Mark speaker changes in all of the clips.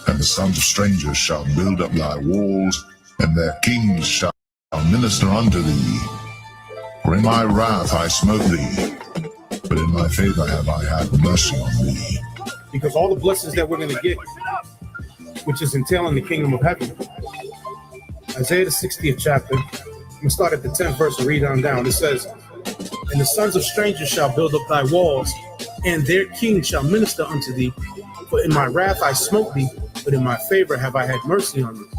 Speaker 1: And the sons of strangers shall build up thy walls, and their kings shall minister unto thee. For in my wrath I smote thee, but in my favor have I had mercy on thee.
Speaker 2: Because all the blessings that we're going to get, which is entailing the kingdom of heaven, Isaiah the 60th chapter, I'm going to start at the 10th verse and read on down. It says, and the sons of strangers shall build up thy walls, and their kings shall minister unto thee. For in my wrath I smote thee, but in my favor have I had mercy on thee.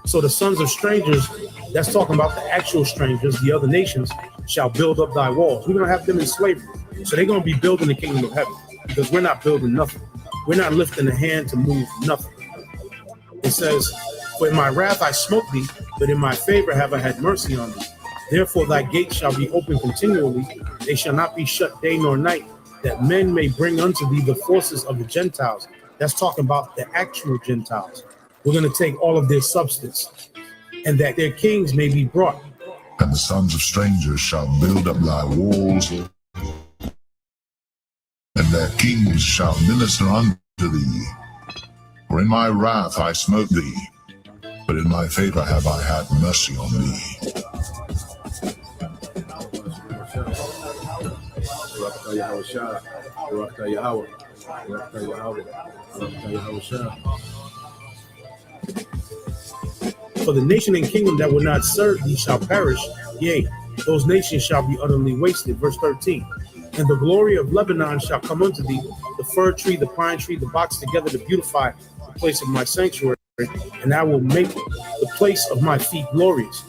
Speaker 2: So the sons of strangers, that's talking about the actual strangers, the other nations, shall build up thy walls. We're going to have them in slavery. So they're going to be building the kingdom of heaven, because we're not building nothing. We're not lifting a hand to move nothing. It says, for in my wrath I smote thee, but in my favor have I had mercy on thee. Therefore thy gates shall be open continually, they shall not be shut day nor night, that men may bring unto thee the forces of the Gentiles. That's talking about the actual Gentiles. We're going to take all of their substance, and that their kings may be brought.
Speaker 1: And the sons of strangers shall build up thy walls, and their kings shall minister unto thee. For in my wrath I smote thee, but in my favor have I had mercy on thee.
Speaker 2: For the nation and kingdom that will not serve thee shall perish, yea, those nations shall be utterly wasted. Verse 13. And the glory of Lebanon shall come unto thee, the fir tree, the pine tree, the box together to beautify the place of my sanctuary, and I will make the place of my feet glorious.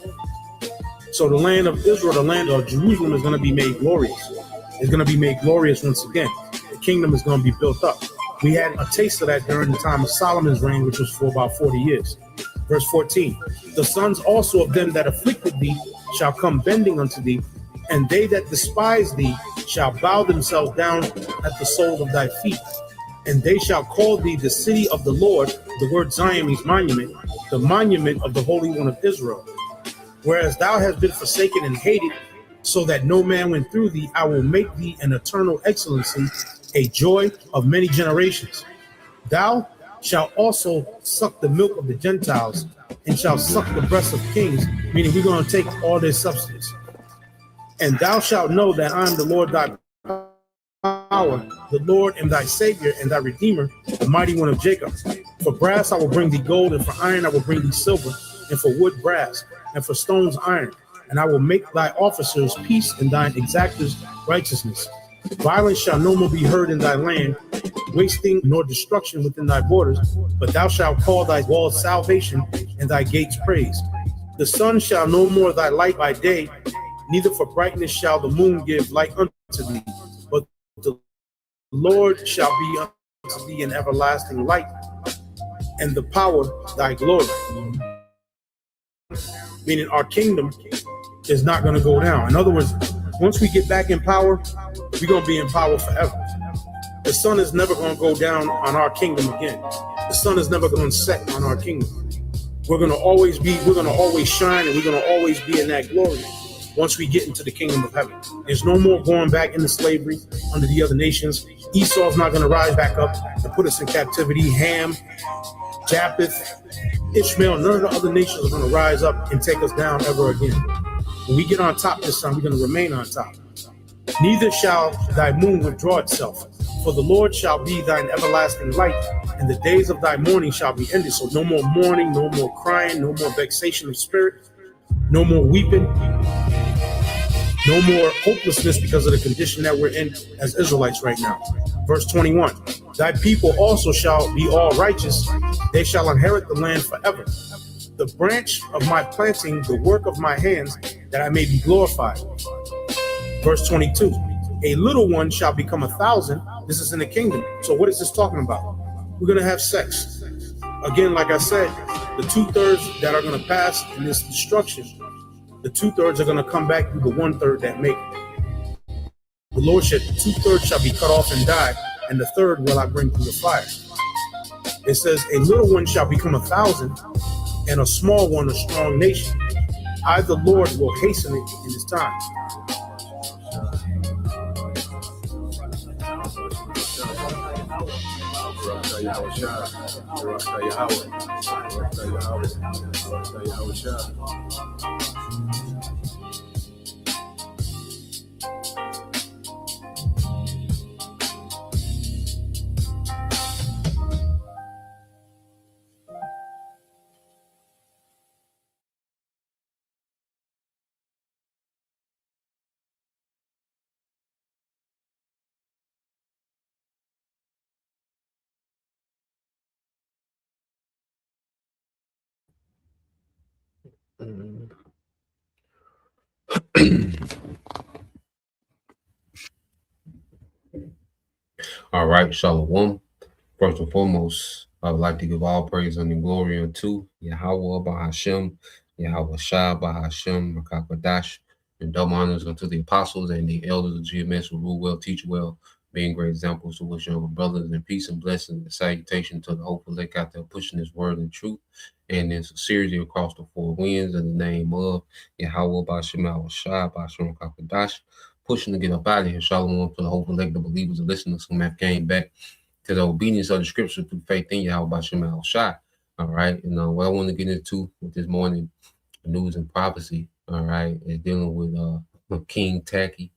Speaker 2: So the land of Israel, the land of Jerusalem, is going to be made glorious. It's going to be made glorious once again. The kingdom is going to be built up. We had a taste of that during the time of Solomon's reign, which was for about 40 years. Verse 14, the sons also of them that afflicted thee shall come bending unto thee, and they that despise thee shall bow themselves down at the sole of thy feet. And they shall call thee the city of the Lord. The word Zion means monument, the monument of the Holy One of Israel. Whereas thou hast been forsaken and hated, so that no man went through thee, I will make thee an eternal excellency, a joy of many generations. Thou shalt also suck the milk of the Gentiles, and shall suck the breasts of kings, meaning we're going to take all their substance. And thou shalt know that I am the Lord thy power, the Lord and thy Savior and thy Redeemer, the mighty one of Jacob. For brass I will bring thee gold, and for iron I will bring thee silver, and for wood brass, and for stones iron. And I will make thy officers peace, and thine exactors righteousness. Violence shall no more be heard in thy land, wasting nor destruction within thy borders, but thou shalt call thy walls salvation, and thy gates praise. The sun shall no more thy light by day, neither for brightness shall the moon give light unto thee, but the Lord shall be unto thee an everlasting light, and the power thy glory. Meaning our kingdom is not going to go down. In other words, once we get back in power, we're going to be in power forever. The sun is never going to go down on our kingdom again. The sun is never going to set on our kingdom. We're going to always shine, and we're going to always be in that glory once we get into the kingdom of heaven. There's no more going back into slavery under the other nations. Esau's not going to rise back up and put us in captivity. Ham, Japheth, Ishmael, none of the other nations are going to rise up and take us down ever again. When we get on top this time, we're going to remain on top. Neither shall thy moon withdraw itself, for the Lord shall be thine everlasting light, and the days of thy mourning shall be ended. So no more mourning, no more crying, no more vexation of spirit, no more weeping, no more hopelessness because of the condition that we're in as Israelites right now. Verse 21, thy people also shall be all righteous, they shall inherit the land forever. The branch of my planting, the work of my hands, that I may be glorified. Verse 22, a little one shall become 1,000. This is in the kingdom. So what is this talking about? We're going to have sex. Again, like I said, The 2/3 that are going to pass in this destruction, the 2/3 are going to come back through the 1/3 that make it. The Lord said, 2/3 shall be cut off and die, and the third will I bring through the fire. It says, a little one shall become 1,000, and a small one a strong nation. I, the Lord, will hasten it in his time.
Speaker 3: All right, Shalom. First and foremost, I would like to give all praise and glory unto Yahweh Bahashem, Yahweh Shah Bahashem, Rakakadash, and double honors unto the apostles and the elders of GMS who rule well, teach well, being great examples to us younger brothers, and peace and blessings and salutation to the hopeful lake out there pushing this word and truth and in sincerity across the four winds in the name of Yahweh Bahashem, Yahweh Shah Bahashem, Rakakadash, pushing to get up out of here. Shalom to the hopeful lake, the believers and listeners who have came back to the obedience of the scripture through faith in Yahweh Shem Shai. All right. And what I want to get into with this morning news and prophecy, all right, is dealing with King Tacky,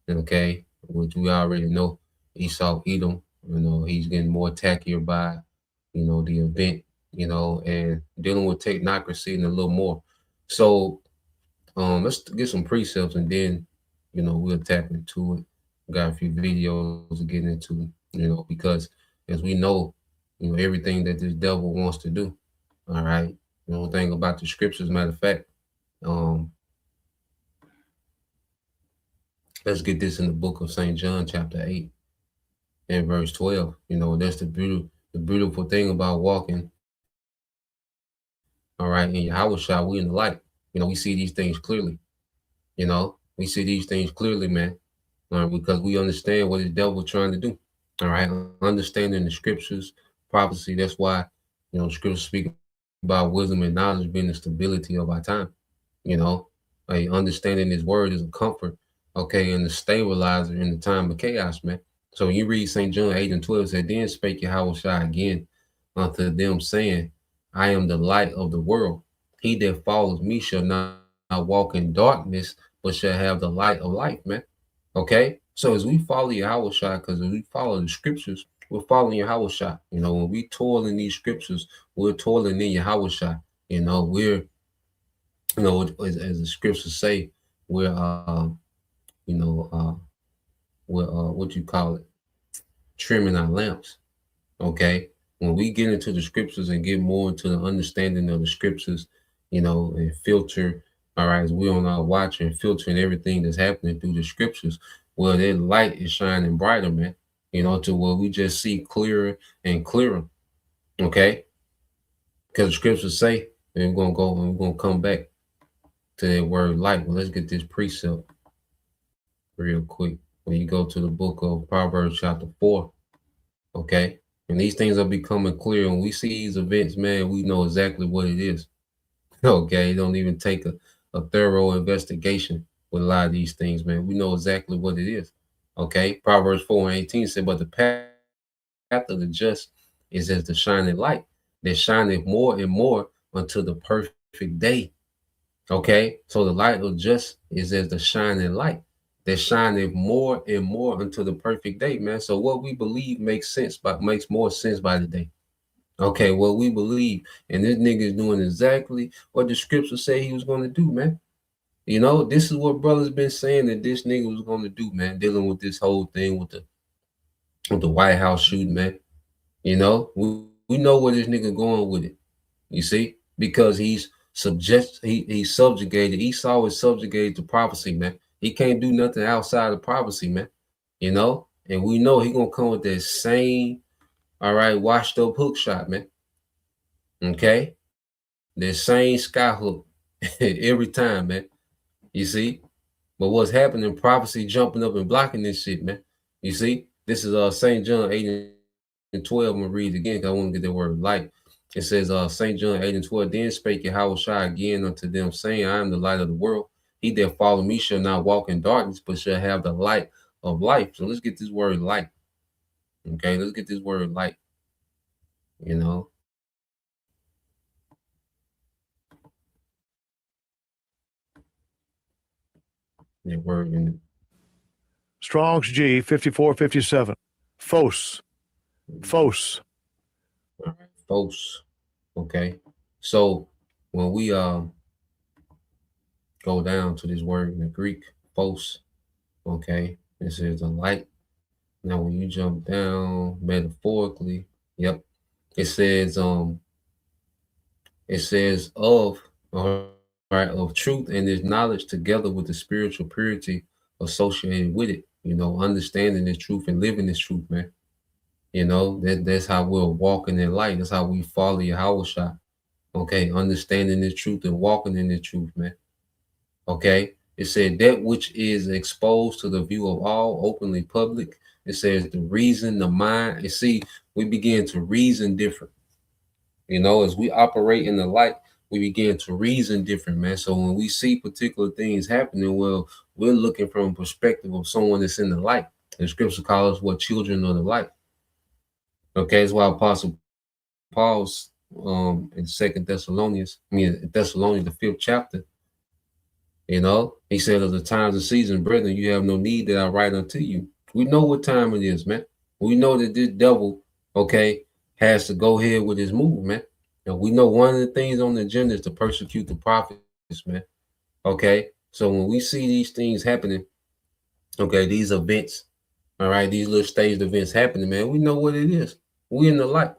Speaker 3: okay, which we already know Esau Edom, he's getting more tackier by, the event, and dealing with technocracy and a little more. So let's get some precepts and then, we'll tap into it. Got a few videos to get into, because as we know, everything that this devil wants to do. All right. Thing about the scriptures, matter of fact, let's get this in the book of St. John, chapter 8 and verse 12. That's the beautiful thing about walking. All right. In Yahweh Shah, we in the light. We see these things clearly. We see these things clearly, man. Because we understand what the devil trying to do. All right, understanding the scriptures, prophecy. That's why, the scriptures speak about wisdom and knowledge being the stability of our time. Understanding His word is a comfort, okay, and the stabilizer in the time of chaos, man. So you read St. John 8 and 12, said, then spake Yahweh Shai again unto them, saying, I am the light of the world. He that follows me shall not walk in darkness, but shall have the light of life, man. Okay, so as we follow Yahweh Shai, because as we follow the scriptures, we're following Yahweh Shai. When we toil in these scriptures, we're toiling in Yahweh Shai. We're, as the scriptures say, we're, what you call it, trimming our lamps. Okay, when we get into the scriptures and get more into the understanding of the scriptures, and filter. All right, as we're on our watch and filtering everything that's happening through the scriptures, well, that light is shining brighter, man, to where we just see clearer and clearer, okay? Because the scriptures say, and we're going to come back to that word light. Well, let's get this precept real quick. When you go to the book of Proverbs chapter 4, okay? And these things are becoming clear. When we see these events, man, we know exactly what it is. Okay, it don't even take a thorough investigation with a lot of these things, man. We know exactly what it is. Okay, Proverbs 4 and 18 said, but the path of the just is as the shining light that shineth more and more unto the perfect day. Okay, so the light of just is as the shining light that shineth more and more unto the perfect day, man. So what we believe makes more sense by the day. Okay, what we believe, and this nigga is doing exactly what the scripture say he was going to do, man. This is what brothers been saying that this nigga was going to do, man, dealing with this whole thing with the White House shooting, man. We know where this nigga going with it. You see, because he's subjugated. Esau is subjugated to prophecy, man. He can't do nothing outside of prophecy, man. And we know he gonna come with that same, all right, washed up hook shot, man. Okay, that same sky hook every time, man. You see? But what's happening, prophecy jumping up and blocking this shit, man. You see? This is St. John 8 and 12. I'm gonna read it again because I want to get that word light. It says St. John 8 and 12. Then spake Yahushua again unto them, saying, I am the light of the world. He that follow me shall not walk in darkness, but shall have the light of life. So let's get this word light. Okay, let's get this word light. You know. That word in
Speaker 4: Strong's G 5457. Phos. Phos.
Speaker 3: all right, Phos. Okay. So when we go down to this word in the Greek, phos, okay, this is the light. Now when you jump down metaphorically, yep, it says of, all right, of truth and this knowledge together with the spiritual purity associated with it, you know, understanding this truth and living this truth, man. You know, that's how we're walking in light. That's how we follow Yahushua. Okay, understanding the truth and walking in the truth, man. Okay, it said that which is exposed to the view of all, openly public. It says the reason, the mind. And see, we begin to reason different. You know, as we operate in the light, we begin to reason different, man. So when we see particular things happening, well, we're looking from a perspective of someone that's in the light. The scripture calls us what children of the light. Okay, that's why Apostle Paul's in Second Thessalonians, Thessalonians, the 5th chapter, you know, he said of the times and seasons, brethren, you have no need that I write unto you. We know what time it is, man. We know that this devil, okay, has to go ahead with his move, man. And we know one of the things on the agenda is to persecute the prophets, man. Okay. So when we see these things happening, okay, these events, all right, these little staged events happening, man, we know what it is. We in the light.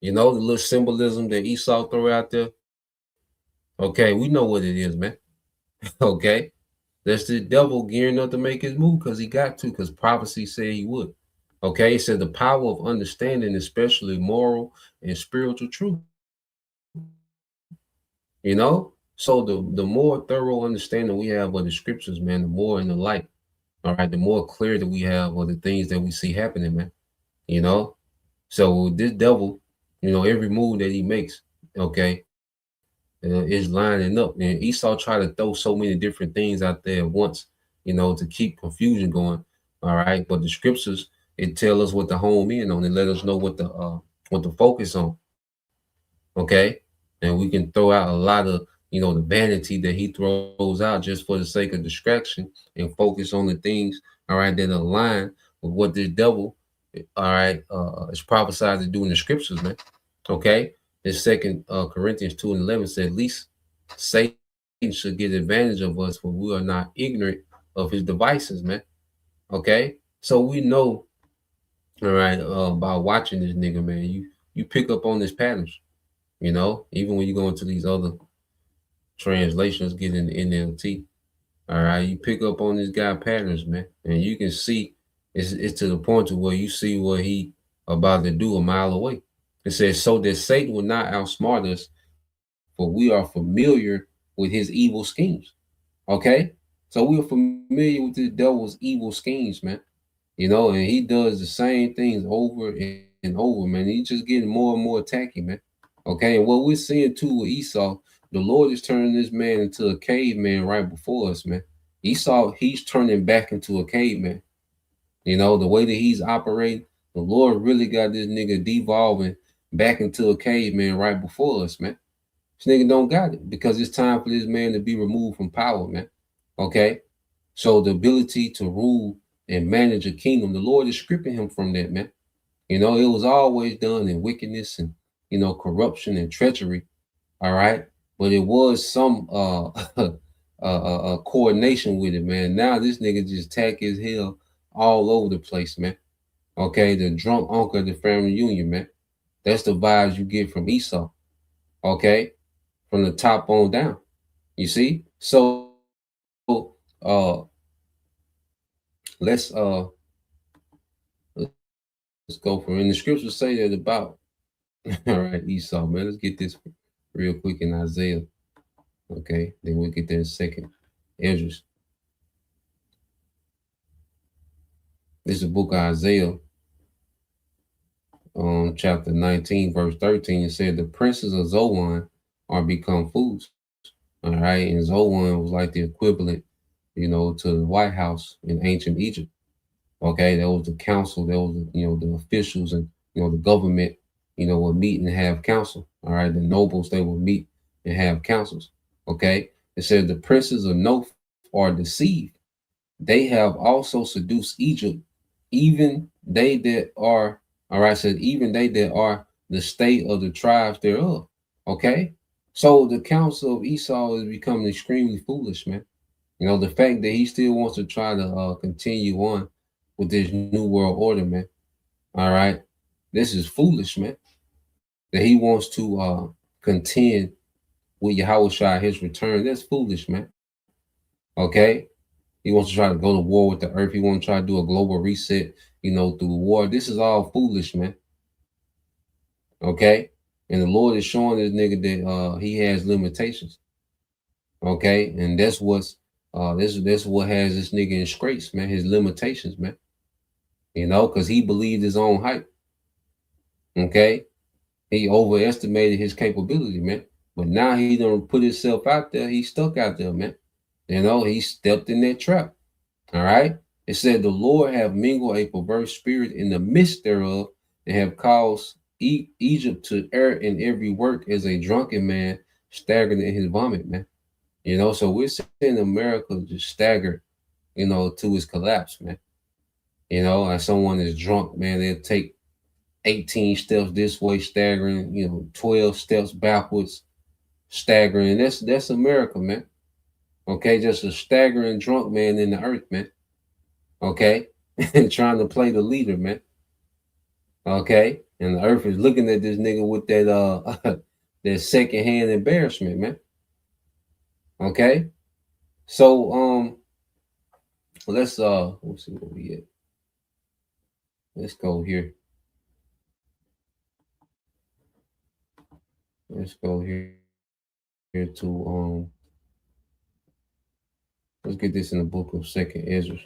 Speaker 3: You know, the little symbolism that Esau throw out there. Okay, we know what it is, man. Okay. That's the devil gearing up to make his move because he got to, because prophecy said he would. Okay, he said the power of understanding, especially moral and spiritual truth. You know, so the more thorough understanding we have of the scriptures, man, the more in the light. All right, the more clear that we have of the things that we see happening, man. You know, so this devil, you know, every move that he makes, okay, is lining up. And Esau tried to throw so many different things out there at once, you know, to keep confusion going. All right, but the scriptures, it tell us what to home in on and let us know what to focus on. Okay, and we can throw out a lot of, you know, the vanity that he throws out just for the sake of distraction and focus on the things, all right, that align with what this devil, all right, is prophesied to do in the scriptures, man. Okay, this Second Corinthians 2 and 11 said, at least Satan should get advantage of us, for we are not ignorant of his devices, man. Okay, so we know, all right, by watching this nigga, man, you pick up on this patterns. You know, even when you go into these other translations, get in the NLT, all right, you pick up on this guy patterns, man, and you can see it's to the point to where you see what he about to do a mile away. It says, so that Satan will not outsmart us, for we are familiar with his evil schemes. Okay, so we're familiar with the devil's evil schemes, man. You know, and he does the same things over and over, man. He's just getting more and more attacky, man. Okay, and what we're seeing too with Esau, the Lord is turning this man into a caveman right before us, man. Esau, he's turning back into a caveman. You know, the way that he's operating, the Lord really got this nigga devolving back into a caveman right before us, man. This nigga don't got it because it's time for this man to be removed from power, man. Okay, so the ability to rule and manage a kingdom, the Lord is stripping him from that, man. You know, it was always done in wickedness and, you know, corruption and treachery. All right. But it was some coordination with it, man. Now this nigga just tack his hell all over the place, man. Okay. The drunk uncle of the family union, man. That's the vibes you get from Esau. Okay. From the top on down. You see? So uh let's uh let's go for it. And the scriptures say that about all right, Esau, man. Let's get this. real quick in Isaiah. Okay, then we'll get there in a second. Esdras. This is the book of Isaiah, chapter 19, verse 13. It said, the princes of Zoan are become fools. All right, and Zoan was like the equivalent, to the White House in ancient Egypt. Okay, that was the council, that was the officials, and the government, would meet and have council. All right, the nobles, they would meet and have councils. Okay, it said the princes of Noph are deceived. They have also seduced Egypt, even they that are, all right, said even they that are the state of the tribes thereof. Okay, so the council of Esau is becoming extremely foolish, man. The fact that he still wants to try to continue on with this new world order, man. All right, this is foolish, man. That he wants to contend with Yahushua his return. That's foolish, man. Okay, he wants to try to go to war with the earth. He wants to try to do a global reset, through war. This is all foolish, man. Okay, and the Lord is showing this nigga that he has limitations. Okay, and that's what's this what has this nigga in scrapes, man. His limitations, man. Because he believed his own hype. Okay, he overestimated his capability, man. But now he don't put himself out there. He's stuck out there, man. He stepped in that trap. All right. It said the Lord have mingled a perverse spirit in the midst thereof, and have caused Egypt to err in every work as a drunken man staggered in his vomit, man. So we're seeing America just stagger, to his collapse, man. As someone is drunk, man, they'll take 18 steps this way, staggering, 12 steps backwards, staggering. That's America, man. Okay, just a staggering drunk man in the earth, man. Okay, and trying to play the leader, man. Okay, and the earth is looking at this nigga with that that secondhand embarrassment, man. Okay, so let's see where we at. Let's go here. Let's go here to let's get this in the book of Second Ezra.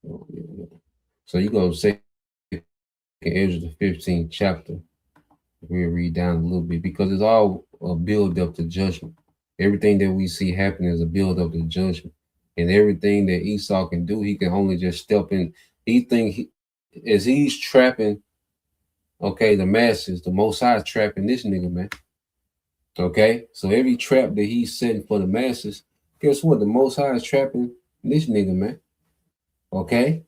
Speaker 3: Oh, yeah. So you go to Second Ezra, the 15th chapter. We'll read down a little bit because it's all a build up to judgment. Everything that we see happen is a build up to judgment, and everything that Esau can do, he can only just step in. As he's trapping, okay, the masses, the Most High is trapping this nigga, man. Okay, so every trap that he's setting for the masses, guess what? The Most High is trapping this nigga, man. Okay,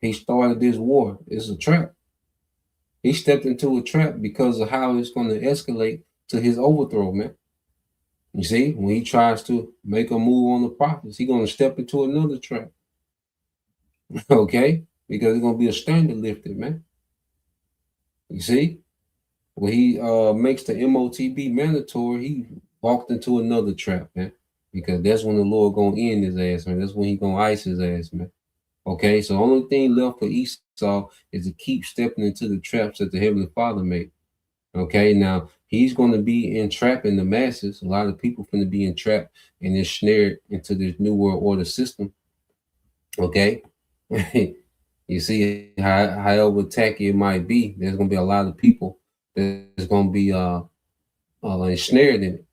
Speaker 3: he started this war. It's a trap. He stepped into a trap because of how it's going to escalate to his overthrow, man. You see, when he tries to make a move on the prophets, he's going to step into another trap. Okay, because it's going to be a standard lifted, man. You see, when he makes the MOTB mandatory, he walked into another trap, man. Because that's when the Lord going to end his ass, man. That's when he going to ice his ass, man. Okay, so the only thing left for Esau is to keep stepping into the traps that the Heavenly Father made. Okay, now he's going to be entrapping the masses. A lot of people going to be entrapped and ensnared into this new world order system. Okay, you see however tacky it might be, there's going to be a lot of people that's going to be ensnared in it.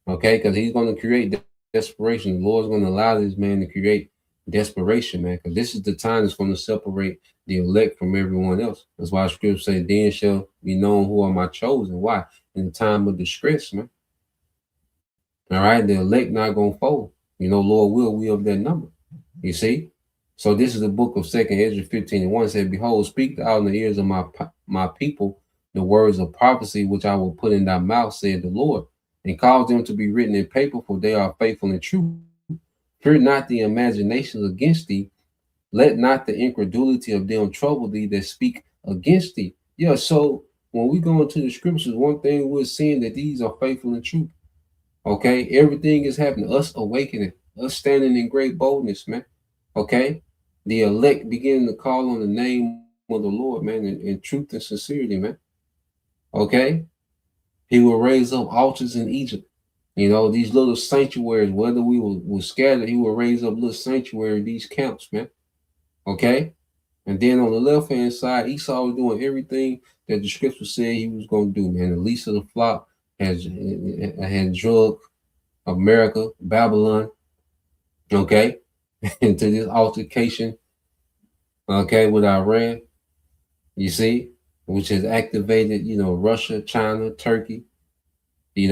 Speaker 3: Okay, because he's going to create desperation. The Lord's going to allow this man to create desperation, man, because this is the time that's going to separate the elect from everyone else. That's why scripture say, then shall be known who are my chosen. Why? In the time of distress, man. All right, the elect not going to fold. Lord will, we of that number. You see? So this is the book of 2nd Ezra 15:1. Said, behold, speak out in the ears of my people the words of prophecy which I will put in thy mouth, said the Lord, and cause them to be written in paper, for they are faithful and true. Fear not the imaginations against thee. Let not the incredulity of them trouble thee that speak against thee. Yeah, so when we go into the scriptures, one thing we're seeing that these are faithful and true. Okay, everything is happening. Us awakening, us standing in great boldness, man. Okay, the elect begin to call on the name of the Lord, man, in truth and sincerity, man. Okay, he will raise up altars in Egypt. You know, these little sanctuaries, whether we were scattered, he will raise up little sanctuary, these camps, man. Okay. And then on the left hand side, Esau was doing everything that the scripture said he was going to do, man. The least of the flock had drug America, Babylon, okay, into this altercation, okay, with Iran, you see, which has activated, Russia, China, Turkey, they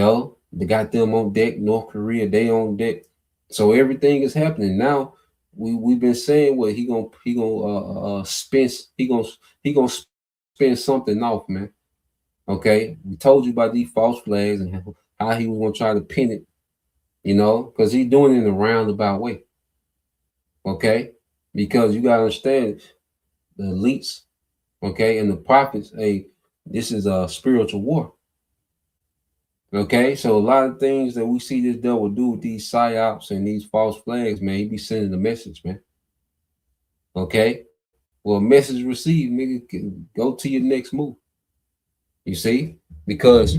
Speaker 3: got them on deck, North Korea, they on deck. So everything is happening now. We've been saying what he gonna spend he gonna spend something off, man. Okay, we told you about these false flags and how he was gonna try to pin it, because he's doing it in a roundabout way. Okay, because you gotta understand the elites, okay, and the prophets. Hey, this is a spiritual war. Okay, so a lot of things that we see this devil do with these psyops and these false flags, man, he be sending a message, man. Okay, well, message received, nigga, go to your next move. You see, because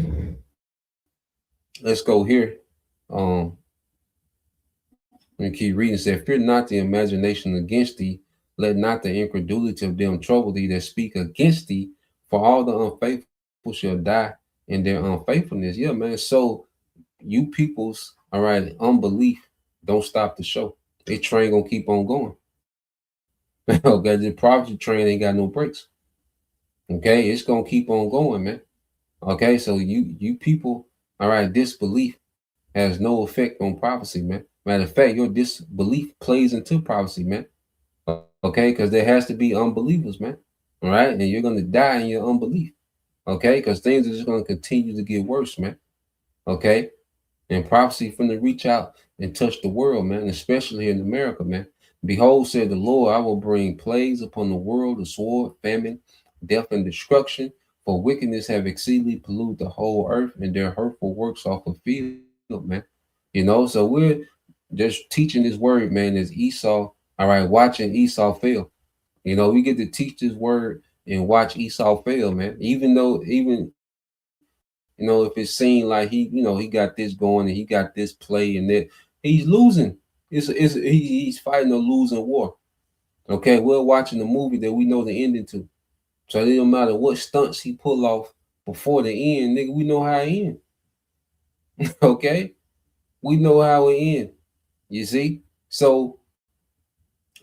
Speaker 3: let's go here. And keep reading. It said, "Fear not the imagination against thee; let not the incredulity of them trouble thee that speak against thee. For all the unfaithful shall die in their unfaithfulness." Yeah, man. So you peoples, all right, unbelief don't stop the show. They train gonna keep on going. Okay, the prophecy train ain't got no brakes. Okay, it's gonna keep on going, man. Okay, so you people, all right, disbelief has no effect on prophecy, man. Matter of fact, your disbelief plays into prophecy, man. Okay, because there has to be unbelievers, man. All right, and you're gonna die in your unbelief. Okay, because things are just gonna continue to get worse, man. Okay, and prophecy from the reach out and touch the world, man, especially in America, man. Behold, said the Lord, I will bring plagues upon the world, the sword, famine, death, and destruction. For wickedness have exceedingly polluted the whole earth, and their hurtful works are fulfilled, man. So we're just teaching this word, man, as Esau, all right, watching Esau fail. We get to teach this word and watch Esau fail, man. Even if it seemed like he got this going and he got this play and that he's losing. He's fighting a losing war. Okay, we're watching a movie that we know the ending to. So it don't matter what stunts he pull off before the end, nigga, we know how it end. Okay? We know how it end. You see? So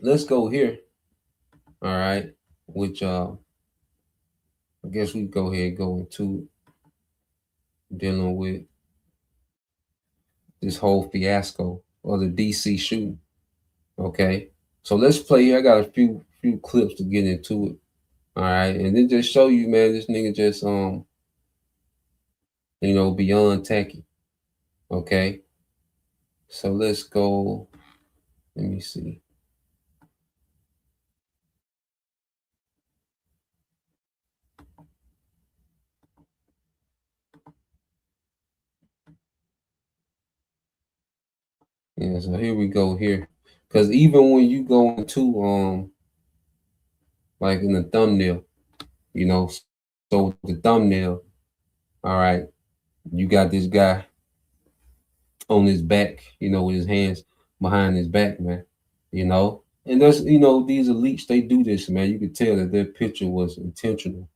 Speaker 3: let's go here. All right. Which I guess we go ahead and go into dealing with this whole fiasco of the DC shooting. Okay. So let's play here. I got a few clips to get into it. All right. And then just show you, man, this nigga just beyond tacky. Okay. So let's go. Let me see. Yeah, so here we go here. Because even when you go into like in the thumbnail, so the thumbnail, all right, you got this guy on his back, with his hands behind his back, man. And that's these elites, they do this, man. You could tell that their picture was intentional,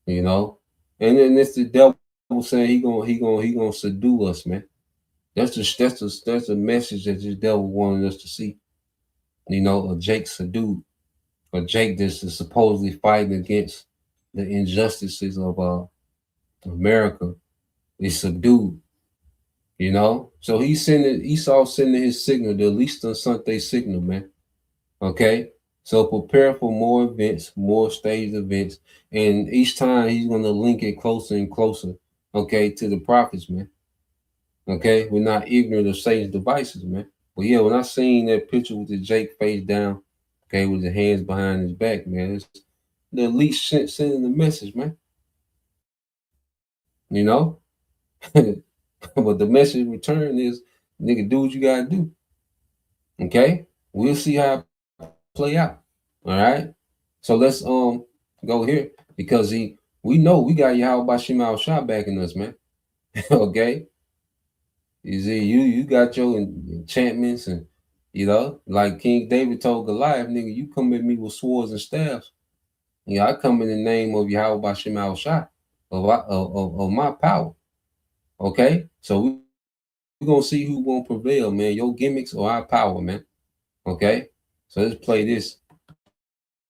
Speaker 3: you know. And then it's the devil saying he gonna subdue us, man. That's the message that this devil wanted us to see. A Jake subdued, a Jake that's supposedly fighting against the injustices of America is subdued. So Esau sending his signal, the least on Sunday signal, man. Okay. So prepare for more events, more staged events, and each time he's gonna link it closer and closer, okay, to the prophets, man. Okay, we're not ignorant of Satan's devices, man. But yeah, when I seen that picture with the Jake face down, okay, with his hands behind his back, man, it's the least sending the message, man. You know, but the message return is, nigga, do what you gotta do. Okay, we'll see how play out. All right. So let's go here because we know we got Yahweh Bashim Al Shah backing us, man. Okay. You see, you got your enchantments and like King David told Goliath, nigga, you come at me with swords and staffs. I come in the name of Yahweh Bashim Al Shah of my power. Okay, so we're gonna see who gonna prevail, man. Your gimmicks or our power, man. Okay, so let's play this.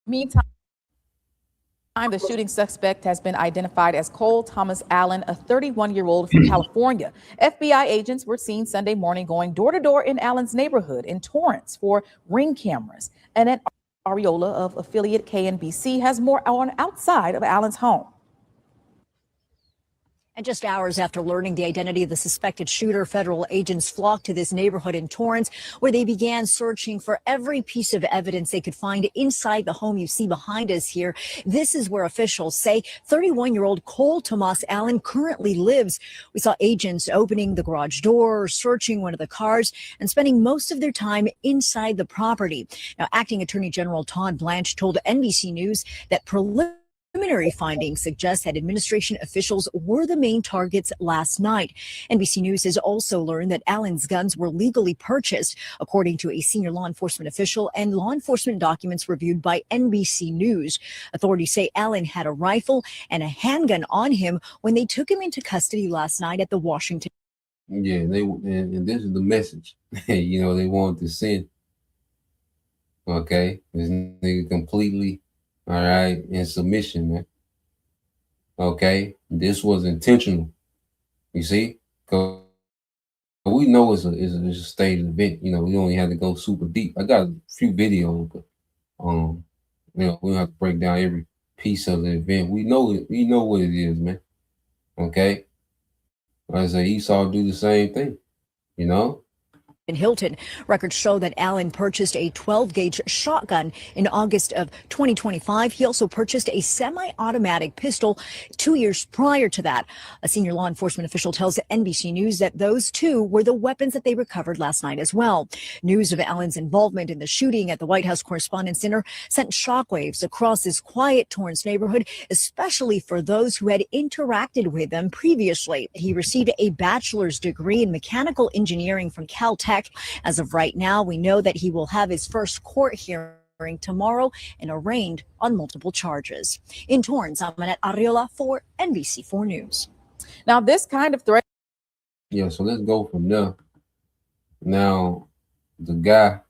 Speaker 5: Meantime, the shooting suspect has been identified as Cole Thomas Allen, a 31-year-old from California. FBI agents were seen Sunday morning going door to door in Allen's neighborhood in Torrance for Ring cameras. Annette Ariola of affiliate KNBC has more on outside of Allen's home.
Speaker 6: And just hours after learning the identity of the suspected shooter, federal agents flocked to this neighborhood in Torrance, where they began searching for every piece of evidence they could find inside the home you see behind us here. This is where officials say 31-year-old Cole Thomas Allen currently lives. We saw agents opening the garage door, searching one of the cars, and spending most of their time inside the property. Now, Acting Attorney General Todd Blanche told NBC News that preliminary findings suggest that administration officials were the main targets last night. NBC News has also learned that Allen's guns were legally purchased, according to a senior law enforcement official and law enforcement documents reviewed by NBC News. Authorities say Allen had a rifle and a handgun on him when they took him into custody last night at the Washington.
Speaker 3: Yeah, and this is the message, they wanted to send. Okay, this nigga completely. All right, in submission, man. Okay, this was intentional. You see, because we know it's a staged event. We don't have to go super deep. I got a few videos, but we don't have to break down every piece of the event. We know it. We know what it is, man. Okay, like I say, Esau do the same thing.
Speaker 6: In Hilton, records show that Allen purchased a 12-gauge shotgun in August of 2025. He also purchased a semi-automatic pistol 2 years prior to that. A senior law enforcement official tells NBC News that those two were the weapons that they recovered last night as well. News of Allen's involvement in the shooting at the White House Correspondents' Dinner sent shockwaves across this quiet Torrance neighborhood, especially for those who had interacted with them previously. He received a bachelor's degree in mechanical engineering from Tack. As of right now, we know that he will have his first court hearing tomorrow and arraigned on multiple charges. In Torrance, I'm Annette Ariola for NBC4 News.
Speaker 5: Now, this kind of threat.
Speaker 3: Yeah, so let's go from there. Now, the guy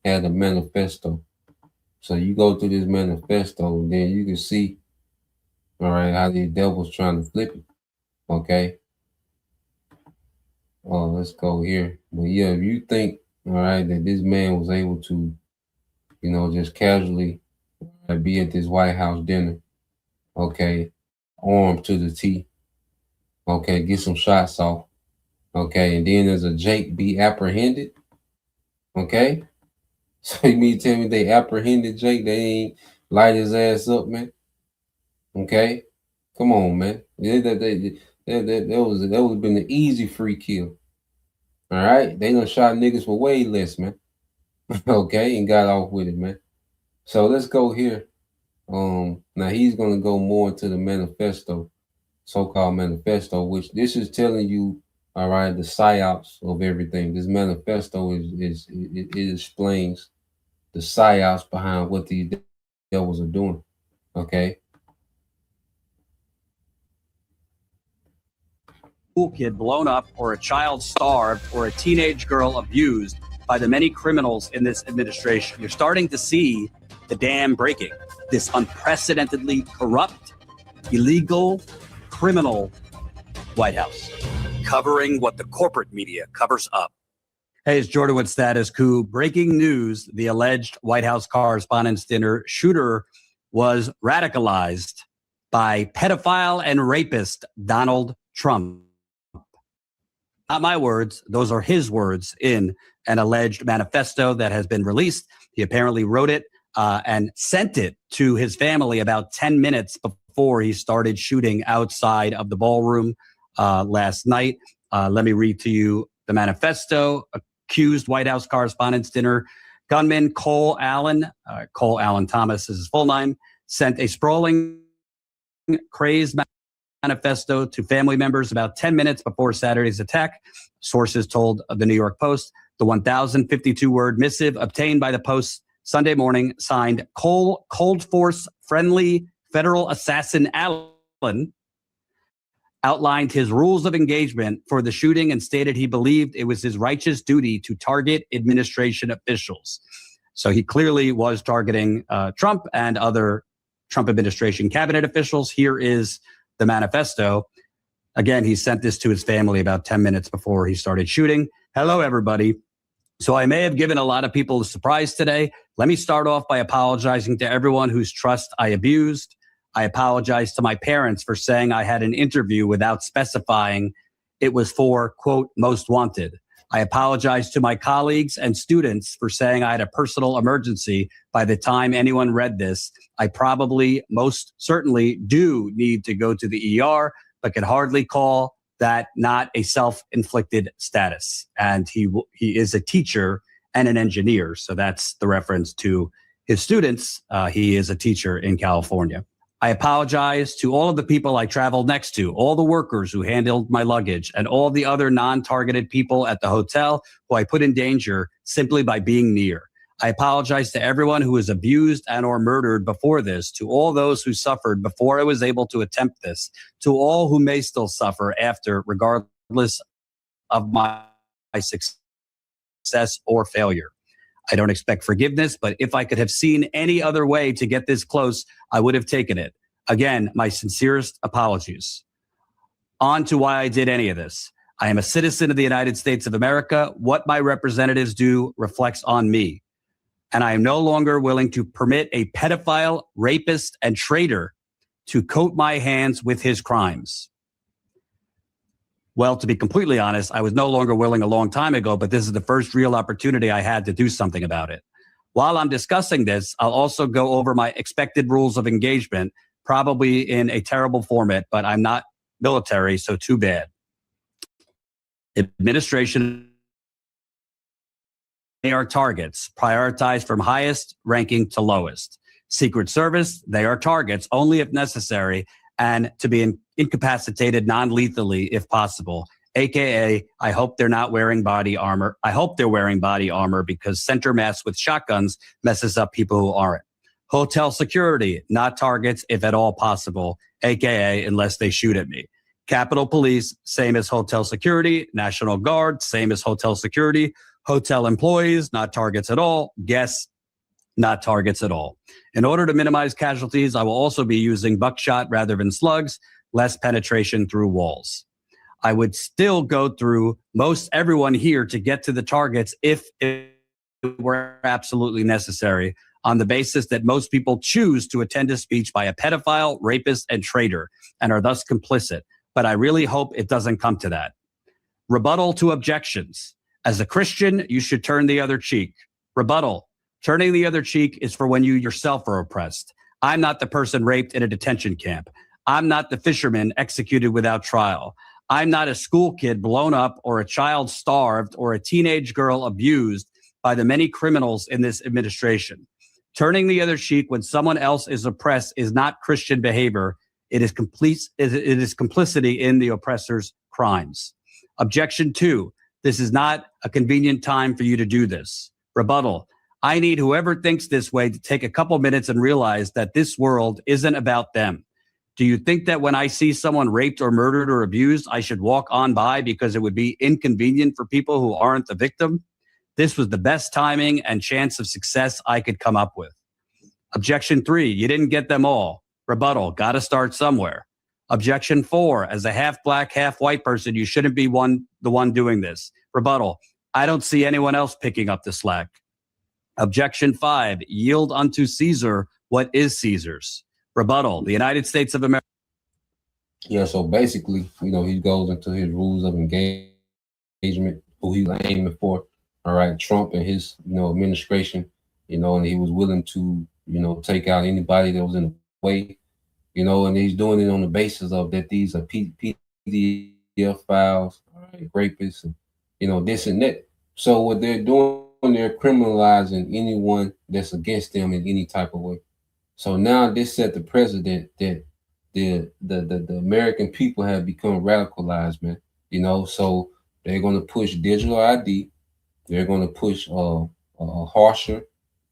Speaker 3: had a manifesto. So you go through this manifesto, and then you can see, all right, how the devil's trying to flip it. Okay. Oh, let's go here. But yeah, if you think, all right, that this man was able to, just casually be at this White House dinner, okay, armed to the T, okay, get some shots off, okay, and then there's a Jake be apprehended, okay? So you mean tell me they apprehended Jake, they ain't light his ass up, man? Okay? Come on, man. That would have been an easy free kill. All right, they done shot niggas for way less, man. Okay, and got off with it, man. So let's go here. Now he's gonna go more into the manifesto, so-called manifesto, which this is telling you, all right, the psyops of everything. This manifesto it explains the psyops behind what these devils are doing. Okay.
Speaker 7: Kid blown up, or a child starved, or a teenage girl abused by the many criminals in this administration. You're starting to see the dam breaking. This unprecedentedly corrupt, illegal, criminal White House, covering what the corporate media covers up. Hey, it's Jordan with Status Coup. Breaking news: the alleged White House Correspondents' Dinner shooter was radicalized by pedophile and rapist Donald Trump. Not my words, those are his words in an alleged manifesto that has been released. He apparently wrote it and sent it to his family about 10 minutes before he started shooting outside of the ballroom last night. Let me read to you the manifesto. Accused White House Correspondents' Dinner gunman Cole Allen Thomas is his full name, sent a sprawling, crazed manifesto to family members about 10 minutes before Saturday's attack. Sources told the New York Post. The 1,052-word missive obtained by the Post Sunday morning, signed Cold Force friendly federal assassin Allen, outlined his rules of engagement for the shooting and stated he believed it was his righteous duty to target administration officials. So he clearly was targeting Trump and other Trump administration cabinet officials. Here is the manifesto. Again, he sent this to his family about 10 minutes before he started shooting. Hello, everybody. So I may have given a lot of people a surprise today. Let me start off by apologizing to everyone whose trust I abused. I apologize to my parents for saying I had an interview without specifying it was for, quote, most wanted. I apologize to my colleagues and students for saying I had a personal emergency. By the time anyone read this, I probably most certainly do need to go to the ER, but can hardly call that not a self-inflicted status. And he is a teacher and an engineer. So that's the reference to his students. He is a teacher in California. I apologize to all of the people I traveled next to, all the workers who handled my luggage, and all the other non-targeted people at the hotel who I put in danger simply by being near. I apologize to everyone who was abused and or murdered before this, to all those who suffered before I was able to attempt this, to all who may still suffer after, regardless of my success or failure. I don't expect forgiveness, but if I could have seen any other way to get this close, I would have taken it. Again, my sincerest apologies. On to why I did any of this. I am a citizen of the United States of America. What my representatives do reflects on me. And I am no longer willing to permit a pedophile, rapist, and traitor to coat my hands with his crimes. Well, to be completely honest, I was no longer willing a long time ago, but this is the first real opportunity I had to do something about it. While I'm discussing this, I'll also go over my expected rules of engagement, probably in a terrible format, but I'm not military, so too bad. Administration, they are targets, prioritized from highest ranking to lowest. Secret Service, they are targets only if necessary and to be incapacitated non-lethally if possible. AKA, I hope they're not wearing body armor. I hope they're wearing body armor because center mass with shotguns messes up people who aren't. Hotel security, not targets if at all possible, AKA unless they shoot at me. Capitol Police, same as hotel security. National Guard, same as hotel security. Hotel employees, not targets at all. Guests, not targets at all. In order to minimize casualties, I will also be using buckshot rather than slugs, less penetration through walls. I would still go through most everyone here to get to the targets if it were absolutely necessary, on the basis that most people choose to attend a speech by a pedophile, rapist, and traitor, and are thus complicit. But I really hope it doesn't come to that. Rebuttal to objections. As a Christian, you should turn the other cheek. Rebuttal. Turning the other cheek is for when you yourself are oppressed. I'm not the person raped in a detention camp. I'm not the fisherman executed without trial. I'm not a school kid blown up or a child starved or a teenage girl abused by the many criminals in this administration. Turning the other cheek when someone else is oppressed is not Christian behavior. It is complicity in the oppressor's crimes. Objection 2. This is not a convenient time for you to do this. Rebuttal. I need whoever thinks this way to take a couple minutes and realize that this world isn't about them. Do you think that when I see someone raped or murdered or abused, I should walk on by because it would be inconvenient for people who aren't the victim? This was the best timing and chance of success I could come up with. Objection 3, you didn't get them all. Rebuttal, got to start somewhere. Objection 4, as a half black, half white person, you shouldn't be the one doing this. Rebuttal, I don't see anyone else picking up the slack. Objection 5, yield unto Caesar what is Caesar's. Rebuttal, the United States of America.
Speaker 3: Yeah, so basically, he goes into his rules of engagement, who he's aiming for. All right, Trump and his, administration, and he was willing to, take out anybody that was in the way, and he's doing it on the basis of that these are PDF files, all right, rapists, and, this and that. So what they're doing they're criminalizing anyone that's against them in any type of way. So now this set the precedent that the American people have become radicalized, man. You know, so they're going to push digital ID. They're going to push harsher,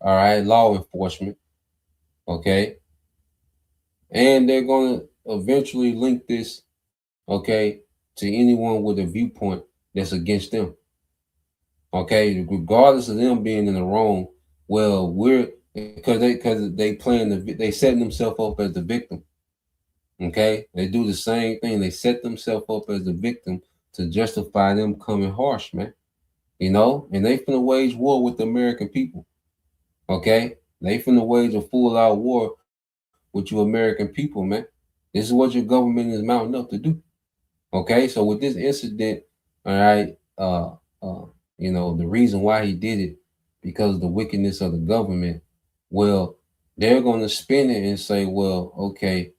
Speaker 3: all right, law enforcement, okay, and they're going to eventually link this, okay, to anyone with a viewpoint that's against them, okay, regardless of them being in the wrong. Well, we're because they playing they setting themselves up as the victim. Okay, they do the same thing. They set themselves up as the victim to justify them coming harsh, man. You know, and they finna wage war with the American people. Okay, they finna wage a full-out war with you American people, man. This is what your government is mounting up to do. Okay, so with this incident, all right, you know, the reason why he did it because of the wickedness of the government. Well, they're gonna spin it and say, well, okay,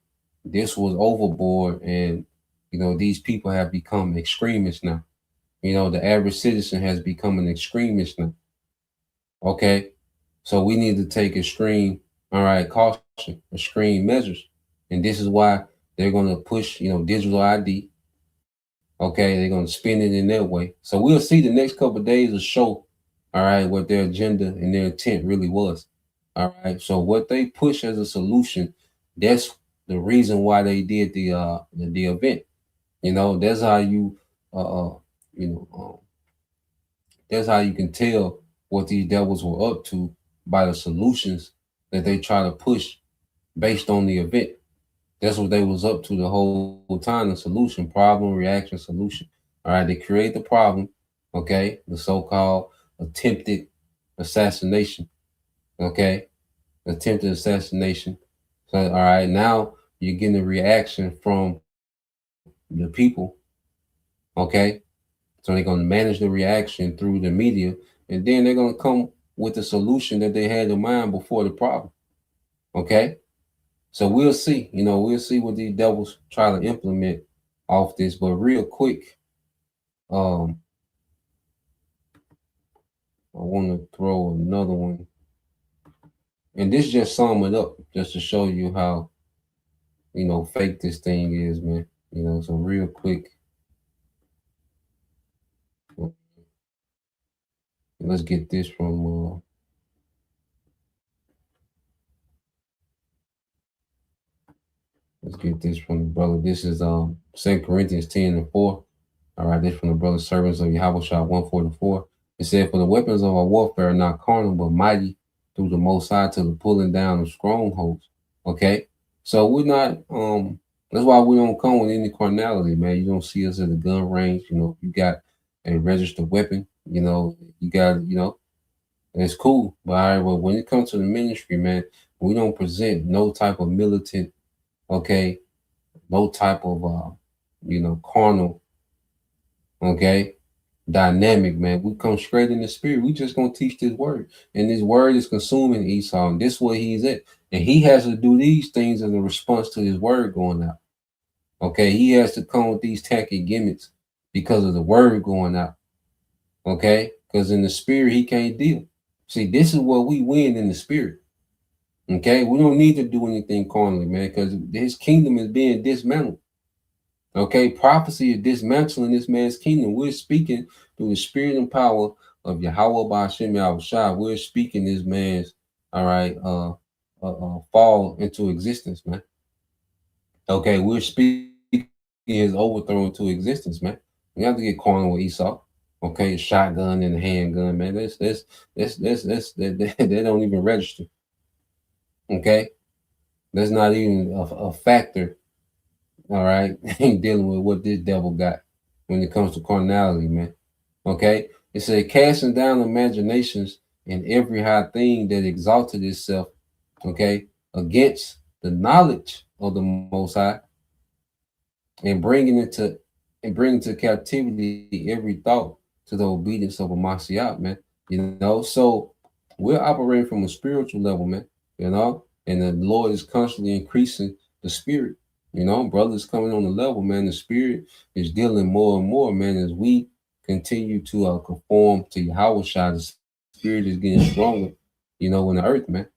Speaker 3: this was overboard, and you know, these people have become extremists now. You know, the average citizen has become an extremist now. Okay, so we need to take extreme, all right, caution, extreme measures, and this is why they're going to push, you know, digital ID. Okay, they're going to spin it in their way. So we'll see the next couple of days of show, all right, what their agenda and their intent really was. All right, so what they push as a solution, that's the reason why they did the event. You know, that's how you know, that's how you can tell what these devils were up to by the solutions that they try to push based on the event. That's what they was up to the whole time. The solution, problem, reaction, solution. All right, they create the problem. Okay, the so-called attempted assassination. Okay, attempted assassination. So, all right, now you're getting a reaction from the people. Okay, so they're going to manage the reaction through the media, and then they're going to come with the solution that they had in mind before the problem. Okay, so we'll see. You know, we'll see what these devils try to implement off this. But real quick, I want to throw another one, and this just sum it up, just to show you how, you know, fake this thing is, man. You know, so real quick, let's get this from. Let's get this from the brother. This is 2 Corinthians 10 and 4. All right, this from the brother servants of Yahweh Shah 144. It said, for the weapons of our warfare are not carnal, but mighty through the Most High to the pulling down of strongholds. Okay, so we're not. That's why we don't come with any carnality, man. You don't see us at the gun range. You know, you got a registered weapon. You know, you got, you know, it's cool. But all right, well, when it comes to the ministry, man, we don't present no type of militant. Okay, no type of you know, carnal, okay, dynamic, man. We come straight in the spirit. We just gonna teach this word, and this word is consuming Esau, and this way he's at, and he has to do these things in response to his word going out. Okay, he has to come with these tacky gimmicks because of the word going out. Okay, because in the spirit he can't deal. See, this is what we win in the spirit. Okay, we don't need to do anything carnally, man, because his kingdom is being dismantled. Okay, prophecy is dismantling this man's kingdom. We're speaking through the spirit and power of Yahweh Ba'ashem Yahushua. We're speaking this man's, all right, fall into existence, man. Okay, we're speaking his overthrow into existence, man. You have to get carnal with Esau. Okay, shotgun and the handgun, man. That don't even register. Okay, that's not even a factor. All right, ain't dealing with what this devil got when it comes to carnality, man. Okay, it said casting down imaginations and every high thing that exalted itself, okay, against the knowledge of the Most High, and bringing to captivity every thought to the obedience of a Mashiach, man. You know, so we're operating from a spiritual level, man. You know, and the Lord is constantly increasing the spirit. You know, brothers coming on the level, man. The spirit is dealing more and more, man, as we continue to conform to Yahweh Shai, the spirit is getting stronger, you know, in the earth, man.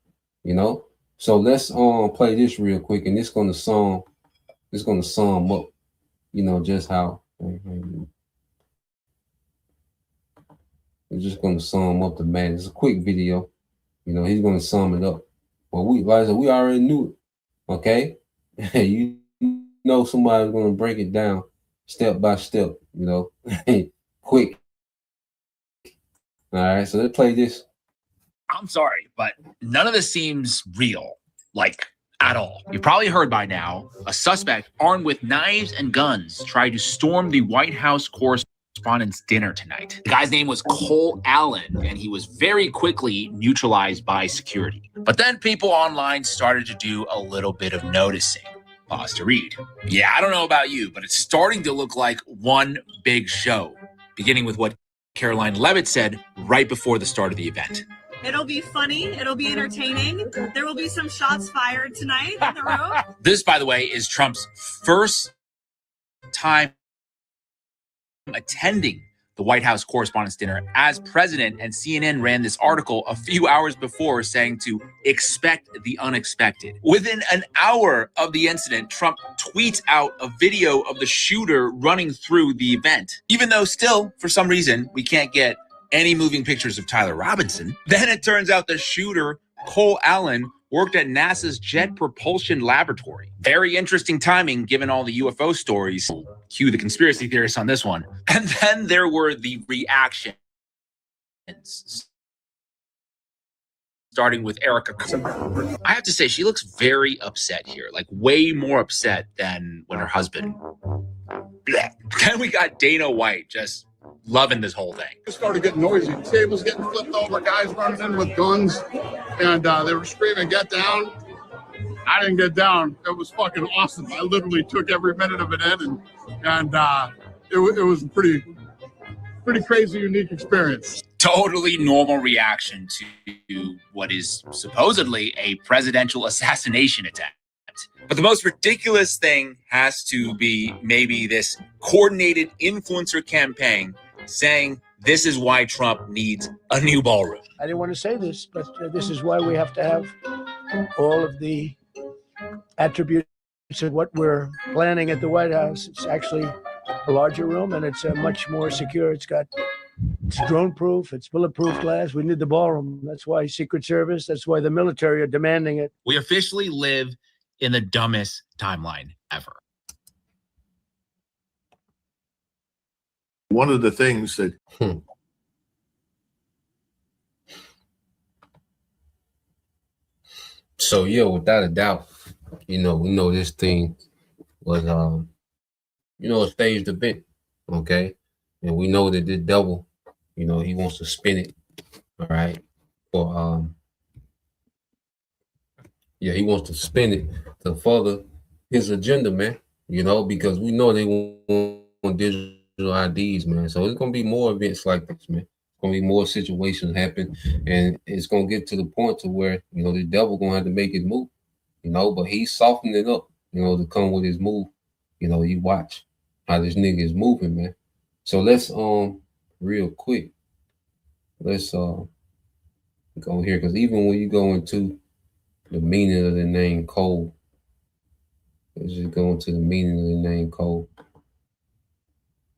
Speaker 3: You know. So let's play this real quick, and it's gonna sum up, you know, just how it's just gonna sum up the man. It's a quick video, you know, he's gonna sum it up. Well, like I said, we already knew it, okay? You know somebody's gonna break it down step by step, you know, quick. All right, so let's play this.
Speaker 8: I'm sorry, but none of this seems real, like at all. You've probably heard by now, a suspect armed with knives and guns tried to storm the White House correspondents' dinner tonight. The guy's name was Cole Allen, and he was very quickly neutralized by security. But then people online started to do a little bit of noticing. Pause to read. Yeah, I don't know about you, but it's starting to look like one big show, beginning with what Caroline Levitt said right before the start of the event.
Speaker 9: It'll be funny. It'll be entertaining. There will be some shots fired tonight in the room.
Speaker 8: This, by the way, is Trump's first time attending the White House Correspondents' Dinner as president, and CNN ran this article a few hours before saying to expect the unexpected. Within an hour of the incident, Trump tweets out a video of the shooter running through the event. Even though still, for some reason, we can't get any moving pictures of Tyler Robinson. Then it turns out the shooter, Cole Allen, worked at NASA's Jet Propulsion Laboratory. Very interesting timing given all the UFO stories. Cue the conspiracy theorists on this one. And then there were the reactions, starting with Erica. I have to say, she looks very upset here, like way more upset than when her husband. Then we got Dana White just loving this whole thing.
Speaker 10: It started getting noisy. Tables getting flipped over, guys running in with guns, and they were screaming, "Get down!" I didn't get down. It was fucking awesome. I literally took every minute of it in, and it was a pretty crazy, unique experience.
Speaker 8: Totally normal reaction to what is supposedly a presidential assassination attempt. But the most ridiculous thing has to be maybe this coordinated influencer campaign saying this is why Trump needs a new ballroom.
Speaker 11: I didn't want to say this, but this is why we have to have all of the attributes of what we're planning at the White House. It's actually a larger room, and it's much more secure. It's drone-proof, it's bulletproof glass. We need the ballroom. That's why Secret Service, that's why the military are demanding it.
Speaker 8: We officially live in the dumbest timeline ever.
Speaker 10: One of the things that
Speaker 3: So yeah, without a doubt, you know, we know this thing was you know, a staged event, okay? And we know that this devil, you know, he wants to spin it, all right, for yeah, he wants to spin it to further his agenda, man, you know, because we know they want digital IDs, man. So it's gonna be more events like this, man. It's gonna be more situations happen, and it's gonna get to the point to where, you know, the devil gonna have to make his move, you know, but he's softening it up, you know, to come with his move. You know, you watch how this nigga is moving, man. So let's real quick, let's go here, because even when you go into the meaning of the name Cole, let's just go into the meaning of the name Cole.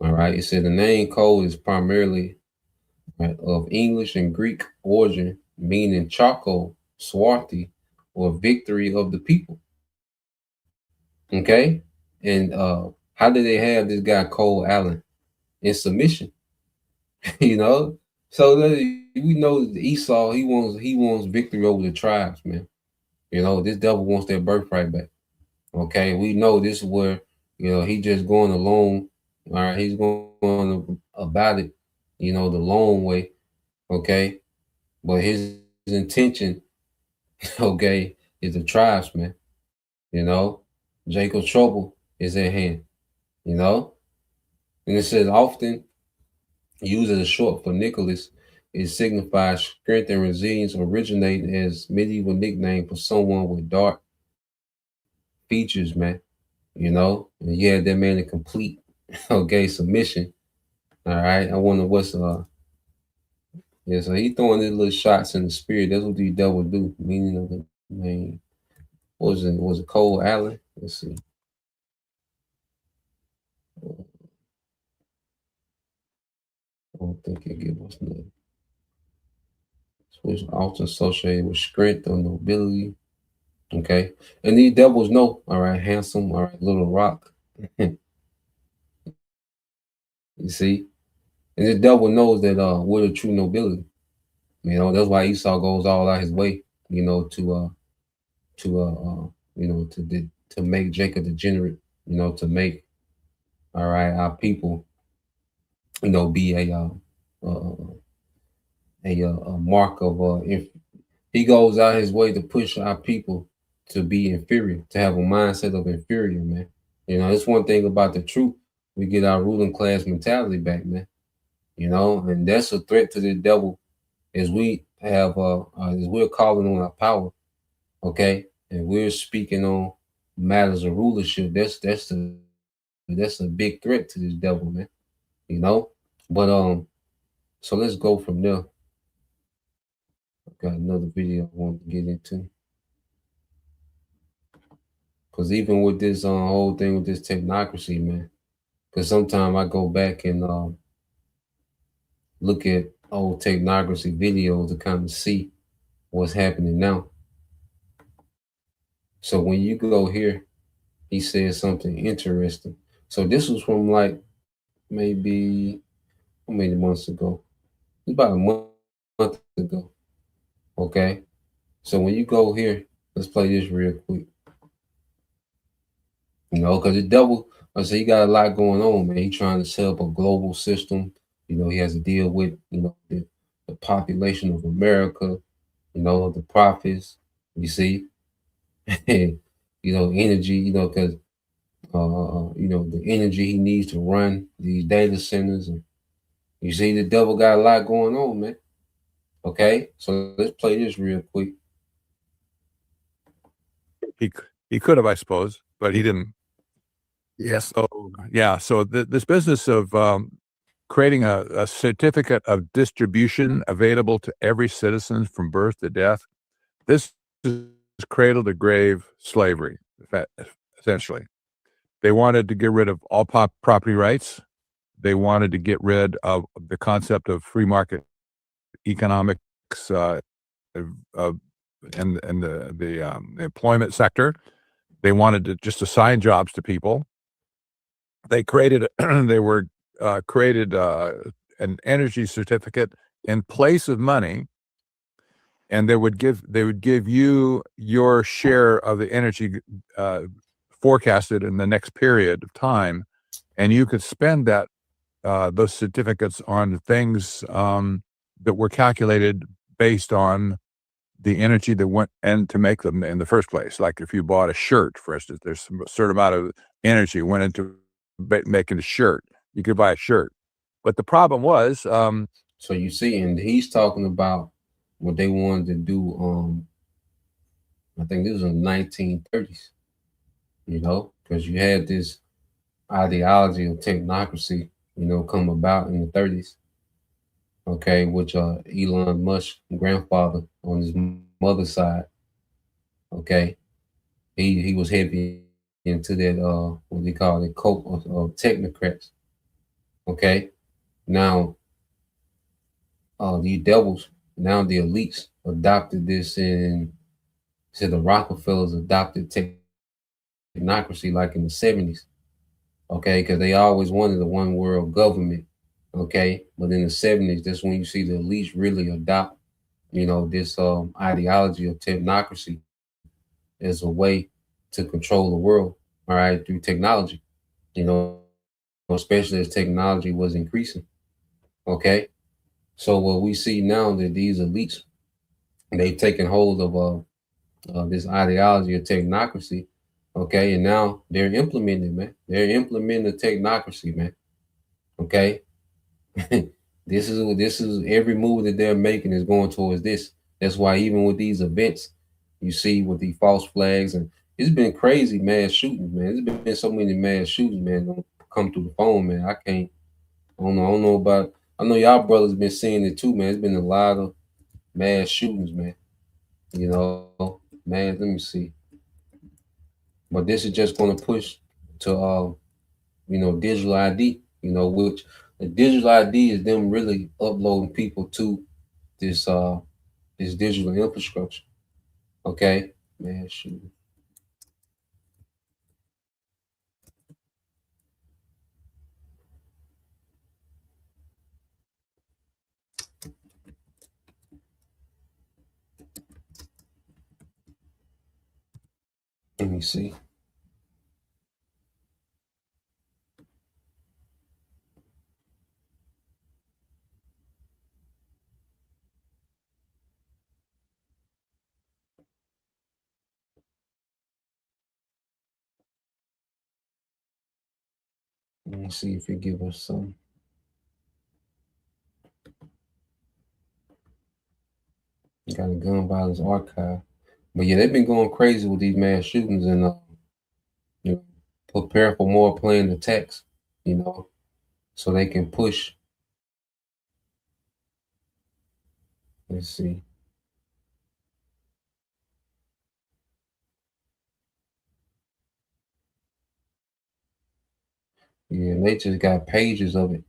Speaker 3: All right, it said the name Cole is primarily of English and Greek origin, meaning charcoal, swarthy, or victory of the people. Okay, and how did they have this guy Cole Allen in submission? You know, so we know Esau, he wants victory over the tribes, man. You know, this devil wants their birthright back. Okay, we know this is where, you know, he just going along. All right, he's going about it, you know, the long way. Okay, but his intention, okay, is the tribes, man. You know, Jacob's trouble is at hand. You know, and it says often used as a short for Nicholas, it signifies strength and resilience, originating as medieval nickname for someone with dark features, man. You know, and you had that man in complete, okay, submission. All right, I wonder what's Yeah, so he throwing these little shots in the spirit. That's what these devils do. Meaning of the name. What was it? Was it Cole Allen? Let's see. I don't think it gave us name. Which is often associated with strength or nobility. Okay. And these devils know, all right, handsome, all right, little rock. You see? And the devil knows that we're the true nobility. You know, that's why Esau goes all out his way, you know, to make Jacob degenerate, you know, to make all right our people, you know, be a mark of if he goes out his way to push our people to be inferior, to have a mindset of inferior, man. You know, that's one thing about the truth. We get our ruling class mentality back, man. You know, and that's a threat to the devil as we have as we're calling on our power, okay, and we're speaking on matters of rulership. That's a big threat to this devil, man. You know, but so let's go from there. I've got another video I want to get into. Because even with this whole thing with this technocracy, man, because sometimes I go back and look at old technocracy videos to kind of see what's happening now. So when you go here, he said something interesting. So this was from like maybe how many months ago? It's about a month ago. Okay. So when you go here, let's play this real quick. You know, because the devil, I say he got a lot going on, man. He's trying to set up a global system. You know, he has to deal with, you know, the population of America, you know, the prophets, you see, you know, energy, you know, because, you know, the energy he needs to run these data centers. And you see, the devil got a lot going on, man. Okay. So let's play this real quick.
Speaker 12: He could have, I suppose, but he didn't. Yes. So yeah. So this business of creating a certificate of distribution available to every citizen from birth to death, this is cradle to grave slavery, essentially. They wanted to get rid of all property rights. They wanted to get rid of the concept of free market economics and the employment sector. They wanted to just assign jobs to people. They created created an energy certificate in place of money, and they would give you your share of the energy forecasted in the next period of time, and you could spend that those certificates on things that were calculated based on the energy that went in to make them in the first place. Like if you bought a shirt, for instance, there's a certain amount of energy went into making a shirt. You could buy a shirt, but the problem was,
Speaker 3: so you see, and he's talking about what they wanted to do. I think this was in the 1930s. You know, because you had this ideology of technocracy, you know, come about in the 30s. Okay, which Elon Musk's grandfather on his mother's side. Okay, he was heavy into that what they call it, cult of technocrats. Okay, now the devils, now the elites adopted this, and said the Rockefellers adopted technocracy like in the 70s. Okay, because they always wanted a one world government. Okay, but in the 70s, that's when you see the elites really adopt, you know, this ideology of technocracy as a way to control the world, all right, through technology, you know, especially as technology was increasing. Okay. So what we see now that these elites, they've taken hold of this ideology of technocracy. Okay. And now they're implementing, man. They're implementing the technocracy, man. Okay. This is every move that they're making is going towards this. That's why even with these events, you see with the false flags, and it's been crazy mass shootings, man. There's been so many mass shootings, man. Don't come through the phone, man. I don't know about I know y'all brothers been seeing it too, man. It's been a lot of mass shootings, man. You know, man. Let me see. But this is just going to push to digital ID. Which the digital ID is them really uploading people to this this digital infrastructure. Okay, man, shoot. Let me see. Let me see if it give us some. Got a gun violence archive. But yeah, they've been going crazy with these mass shootings and prepare for more planned attacks, so they can push. Let's see. Yeah, they just got pages of it,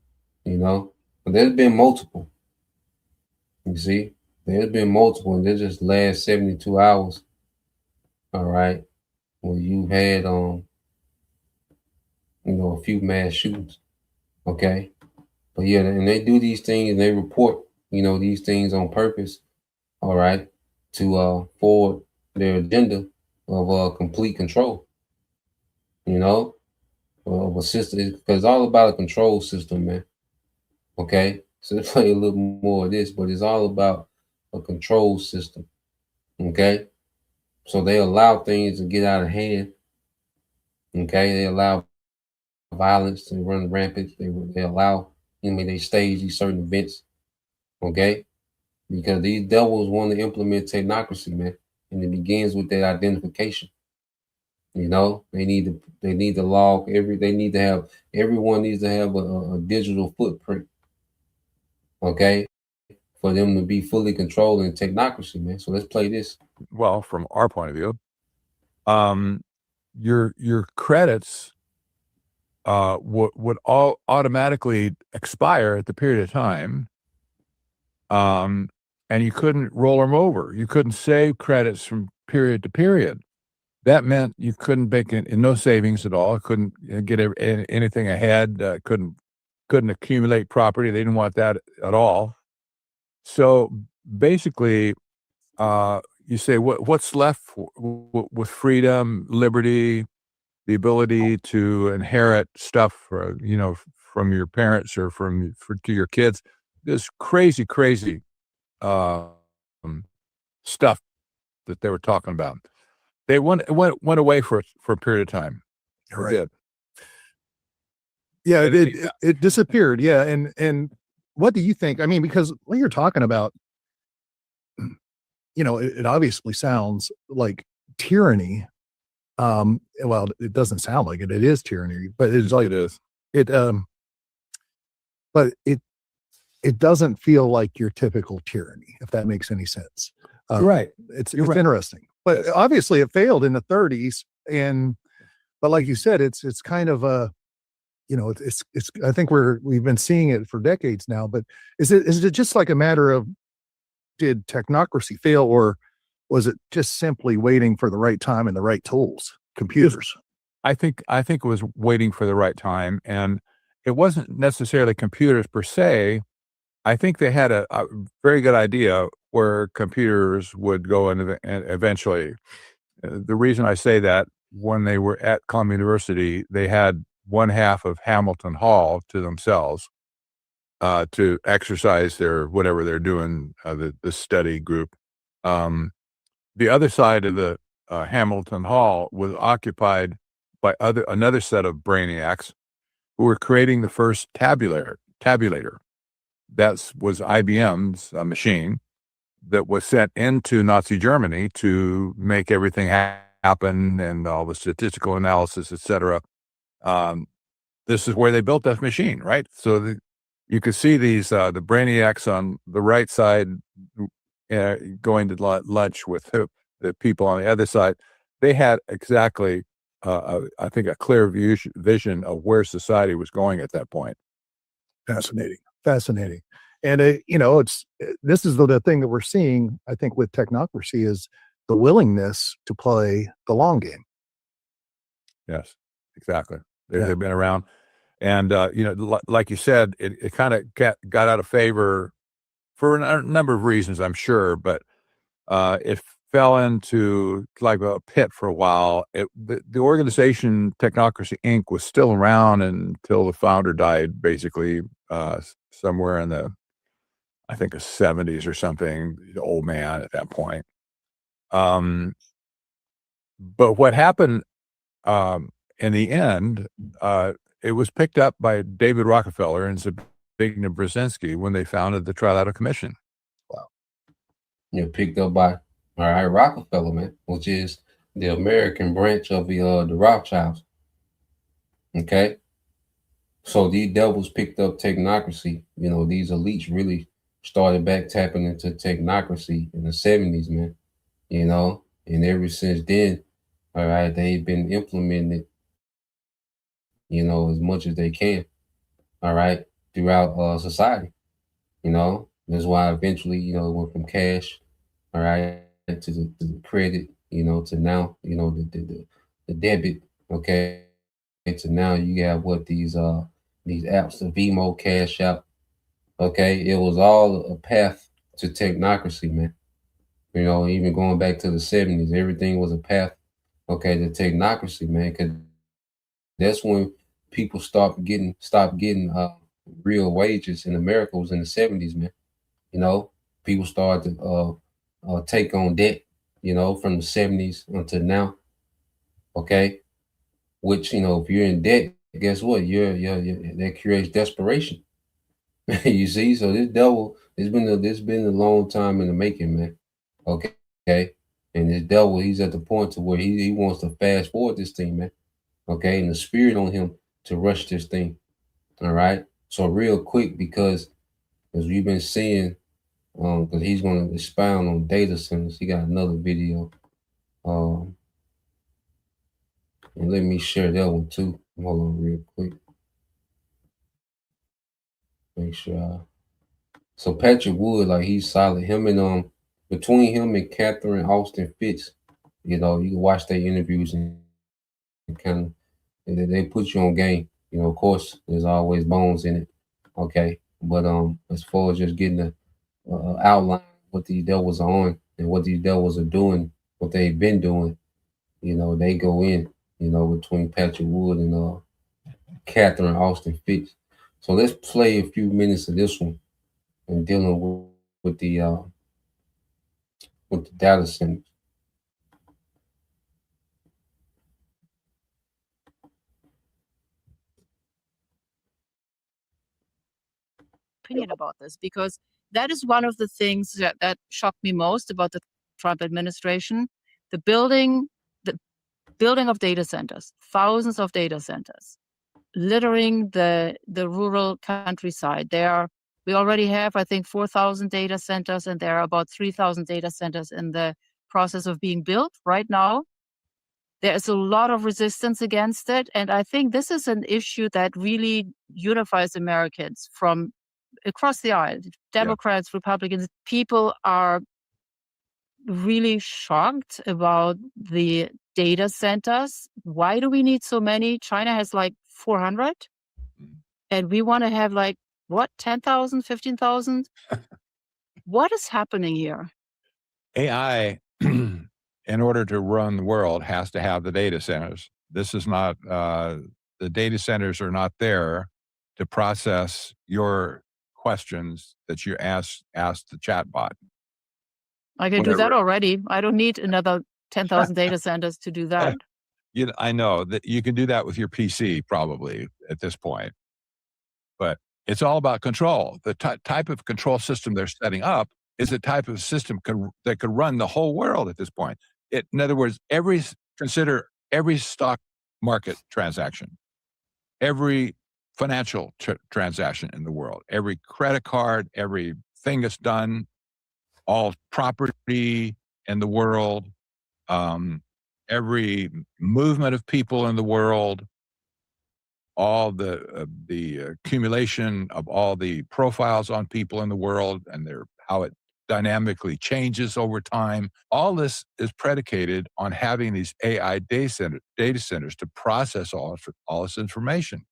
Speaker 3: But there's been multiple. You see, there's been multiple, and they just last 72 hours. All right, where you had a few mass shootings. Okay, but yeah, and they do these things, and they report, these things on purpose. All right, to forward their agenda of complete control. Of a system, because it's all about a control system, man. Okay, so let's play a little more of this, but it's all about a control system. Okay, so they allow things to get out of hand. Okay, they allow violence to run rampant. They allow, they stage these certain events. Okay, because these devils want to implement technocracy, man, and it begins with their identification. They need to log they need to have, everyone needs to have a digital footprint. Okay, for them to be fully controlling technocracy, man. So let's play this.
Speaker 12: Well, from our point of view, your credits would all automatically expire at the period of time, and you couldn't roll them over. You couldn't save credits from period to period. That meant you couldn't make no savings at all. Couldn't get anything ahead. Couldn't accumulate property. They didn't want that at all. So basically, you say what's left with freedom, liberty, the ability to inherit stuff, from your parents or to your kids. This crazy stuff that they were talking about. They went away for a period of time.
Speaker 4: Right.
Speaker 12: It did.
Speaker 4: Yeah, it disappeared. Yeah, and what do you think? I mean, because what you're talking about, it obviously sounds like tyranny. Well, it doesn't sound like it. It is tyranny, but it's like
Speaker 12: It is.
Speaker 4: but it doesn't feel like your typical tyranny, if that makes any sense.
Speaker 12: Right.
Speaker 4: It's
Speaker 12: right.
Speaker 4: interesting, but obviously it failed in the 30s, but like you said, it's kind of a, it's. I think we've been seeing it for decades now. But is it just like a matter of, did technocracy fail, or was it just simply waiting for the right time and the right tools, computers?
Speaker 12: I think it was waiting for the right time, and it wasn't necessarily computers per se. I think they had a very good idea where computers would go and eventually. The reason I say that, when they were at Columbia University, they had one half of Hamilton Hall to themselves to exercise their whatever they're doing, the study group. The other side of the Hamilton Hall was occupied by another set of brainiacs who were creating the first tabulator. That was IBM's machine that was sent into Nazi Germany to make everything happen, and all the statistical analysis, etc. This is where they built that machine, right? So you could see these the brainiacs on the right side going to lunch with the people on the other side. They had exactly, I think, a clear vision of where society was going at that point.
Speaker 4: Fascinating. Fascinating. And, this is the thing that we're seeing, I think, with technocracy is the willingness to play the long game.
Speaker 12: Yes, exactly.
Speaker 4: Yeah.
Speaker 12: They've been around. And, like you said, it kind of got out of favor for a number of reasons, I'm sure, but it fell into like a pit for a while. The organization Technocracy Inc. was still around until the founder died, basically, somewhere in the, I think, the 70s or something, the old man at that point. But what happened in the end, it was picked up by David Rockefeller and Zbigniew Brzezinski when they founded the Trilateral Commission.
Speaker 4: Wow.
Speaker 3: Picked up by Rockefeller, man, which is the American branch of the Rothschilds. Okay. So these devils picked up technocracy. These elites really started back tapping into technocracy in the 70s, man. And ever since then, all right, they've been implementing it, as much as they can, all right, throughout society. That's why eventually, it went from cash, all right, to the credit, to now, the debit, okay, to now you got what these apps, the Vimo, Cash App, okay. It was all a path to technocracy, man. Even going back to the 70s, everything was a path, okay, to technocracy, man, because that's when people stopped getting real wages in America. Was in the 70s, man. People started to take on debt, from the 70s until now. Okay. Which, if you're in debt, guess what? That creates desperation. You see, so this devil, it's been a long time in the making, man. Okay. And this devil, he's at the point to where he wants to fast forward this thing, man. Okay. And the spirit on him to rush this thing. All right. So real quick, because as we've been seeing, because he's going to expound on data centers. He got another video. And let me share that one too. Hold on real quick. Make sure. So Patrick Wood, like, he's solid. Him and between him and Catherine Austin Fitz, you can watch their interviews and kind of they put you on game. Of course, there's always bones in it. Okay. But as far as just getting the outline what these devils are on and what these devils are doing, what they've been doing, they go in, between Patrick Wood and Catherine Austin Fitz. So let's play a few minutes of this one and dealing with the data centers.
Speaker 13: Opinion about this, because that is one of the things that shocked me most about the Trump administration. The building of data centers, thousands of data centers, littering the rural countryside. We already have, I think, 4,000 data centers, and there are about 3,000 data centers in the process of being built right now. There is a lot of resistance against it, and I think this is an issue that really unifies Americans from across the aisle. Democrats, Republicans, people are really shocked about the data centers. Why do we need so many? China has like 400, and we want to have like, what, 10,000, 15,000? What is happening here?
Speaker 12: AI, in order to run the world, has to have the data centers. This is not, the data centers are not there to process your questions that you ask the chatbot.
Speaker 13: I can do that already. I don't need another 10,000 data centers to do that.
Speaker 12: I know that you can do that with your PC probably at this point, but it's all about control. The type of control system they're setting up is a type of system that could run the whole world at this point. In other words, consider every stock market transaction, every financial transaction in the world. Every credit card, everything that's done, all property in the world, every movement of people in the world, all the accumulation of all the profiles on people in the world and how it dynamically changes over time. All this is predicated on having these AI data centers to process all this information.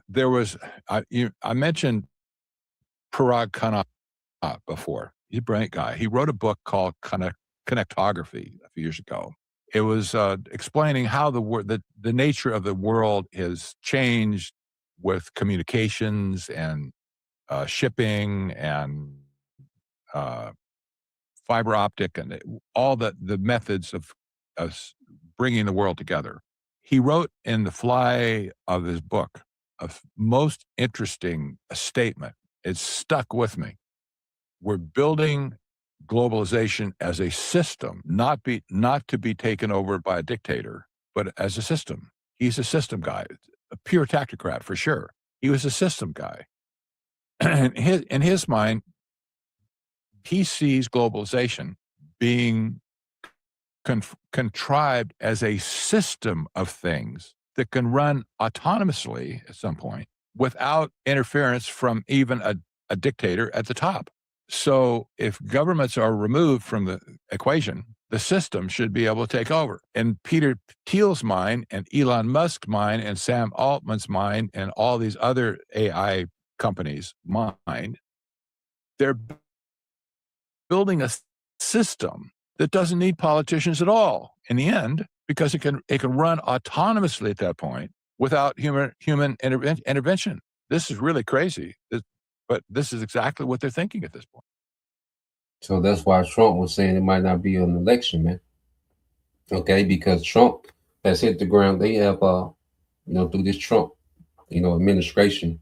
Speaker 12: There was, I mentioned Parag Khanna before. He's a brilliant guy. He wrote a book called Connectography a few years ago. It was explaining how the nature of the world has changed with communications and shipping and fiber optic and all the methods of bringing the world together. He wrote in the fly of his book a most interesting statement. It stuck with me. We're building globalization as a system, not to be taken over by a dictator, but as a system. He's a system guy, a pure technocrat for sure. He was a system guy. In his mind, he sees globalization being contrived as a system of things that can run autonomously at some point without interference from even a dictator at the top. So if governments are removed from the equation, the system should be able to take over. In Peter Thiel's mind and Elon Musk's mind and Sam Altman's mind and all these other AI companies' mind, they're building a system that doesn't need politicians at all in the end, because it can run autonomously at that point without human intervention. This is really crazy, but this is exactly what they're thinking at this point.
Speaker 3: So that's why Trump was saying it might not be an election, man. Okay, because Trump has hit the ground. They have, through this Trump, administration,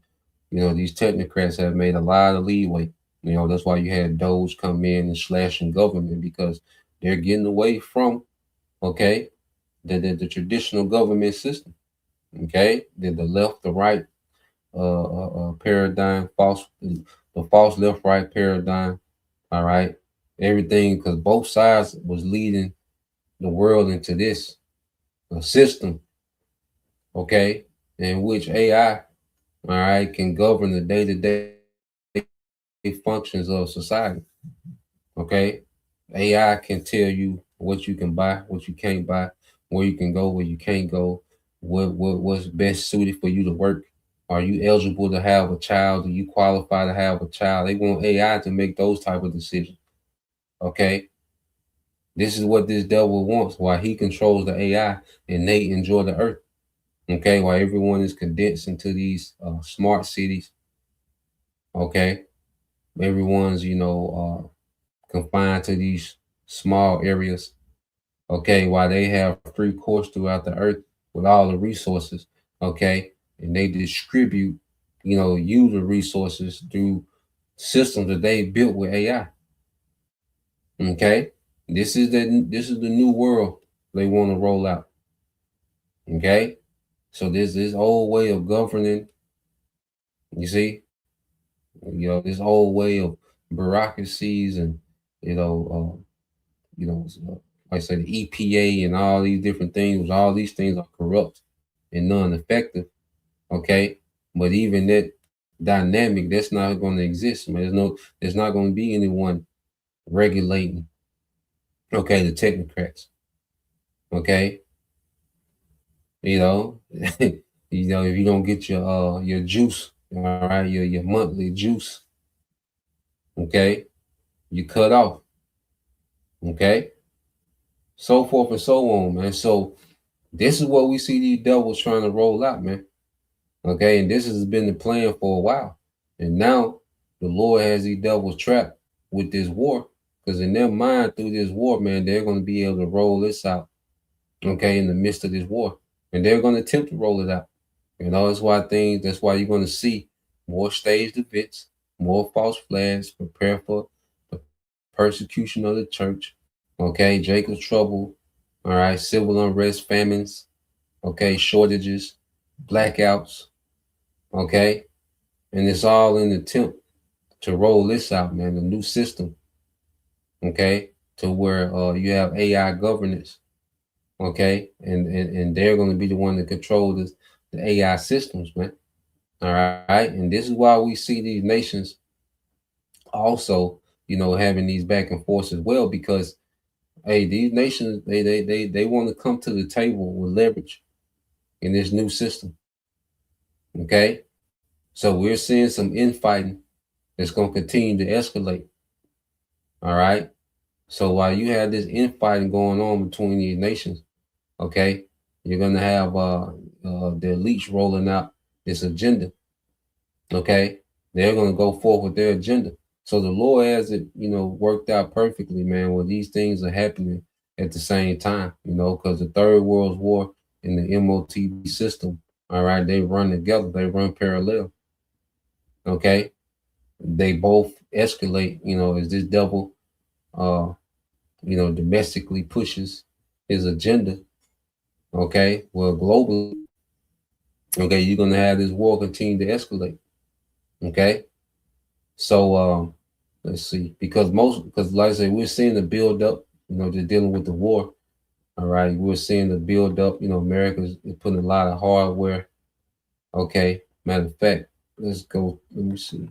Speaker 3: these technocrats have made a lot of leeway. That's why you had Doge come in and slashing government, because they're getting away from, the traditional government system. Okay, the left, the right paradigm, the false left right paradigm. All right, everything, because both sides was leading the world into this system. Okay, in which AI, all right, can govern the day-to-day functions of society. Okay, AI can tell you what you can buy, what you can't buy, where you can go, where you can't go, what's best suited for you to work. Are you eligible to have a child? Do you qualify to have a child? They want AI to make those type of decisions. Okay, this is what this devil wants. While he controls the AI and they enjoy the earth. Okay, while everyone is condensed into these smart cities. Okay, everyone's confined to these small areas. Okay, while they have free course throughout the earth with all the resources. Okay, and they distribute, user resources through systems that they built with AI. Okay, this is the new world they want to roll out. Okay, so there's this old way of governing. You see, this old way of bureaucracies and like I said, the EPA and all these different things. All these things are corrupt and non-effective. Okay, but even that dynamic, that's not going to exist. Man, there's not going to be anyone regulating. Okay, the technocrats. Okay, if you don't get your juice, all right, your monthly juice, okay, you cut off. Okay, so forth and so on, man. So this is what we see these devils trying to roll out, man. Okay, and this has been the plan for a while, and now the Lord has these devils trapped with this war, because in their mind, through this war, man, they're going to be able to roll this out. Okay, in the midst of this war, and they're going to attempt to roll it out. That's why you're going to see more staged events, more false flags, prepare for the persecution of the church. Okay, Jacob's trouble. All right, civil unrest, famines. Okay, shortages, blackouts. Okay, and it's all in the attempt to roll this out, man. The new system, okay, to where you have AI governance, okay, and they're going to be the one to control the AI systems, man. All right, and this is why we see these nations also, having these back and forths as well, because hey, these nations they want to come to the table with leverage in this new system. Okay, so we're seeing some infighting that's going to continue to escalate. All right, so while you have this infighting going on between these nations, okay, you're going to have the elites rolling out this agenda. Okay, they're going to go forth with their agenda. So the Lord has it, worked out perfectly, man, where these things are happening at the same time, because the Third World War and the MOTB system, all right, they run together, they run parallel. Okay, they both escalate, as this devil, domestically pushes his agenda. Okay, well, globally, okay, you're going to have this war continue to escalate. Okay, so let's see, because like I said, we're seeing the build up, just dealing with the war. All right, we're seeing the build up. America is putting a lot of hardware. Okay, matter of fact, let's go. Let me see.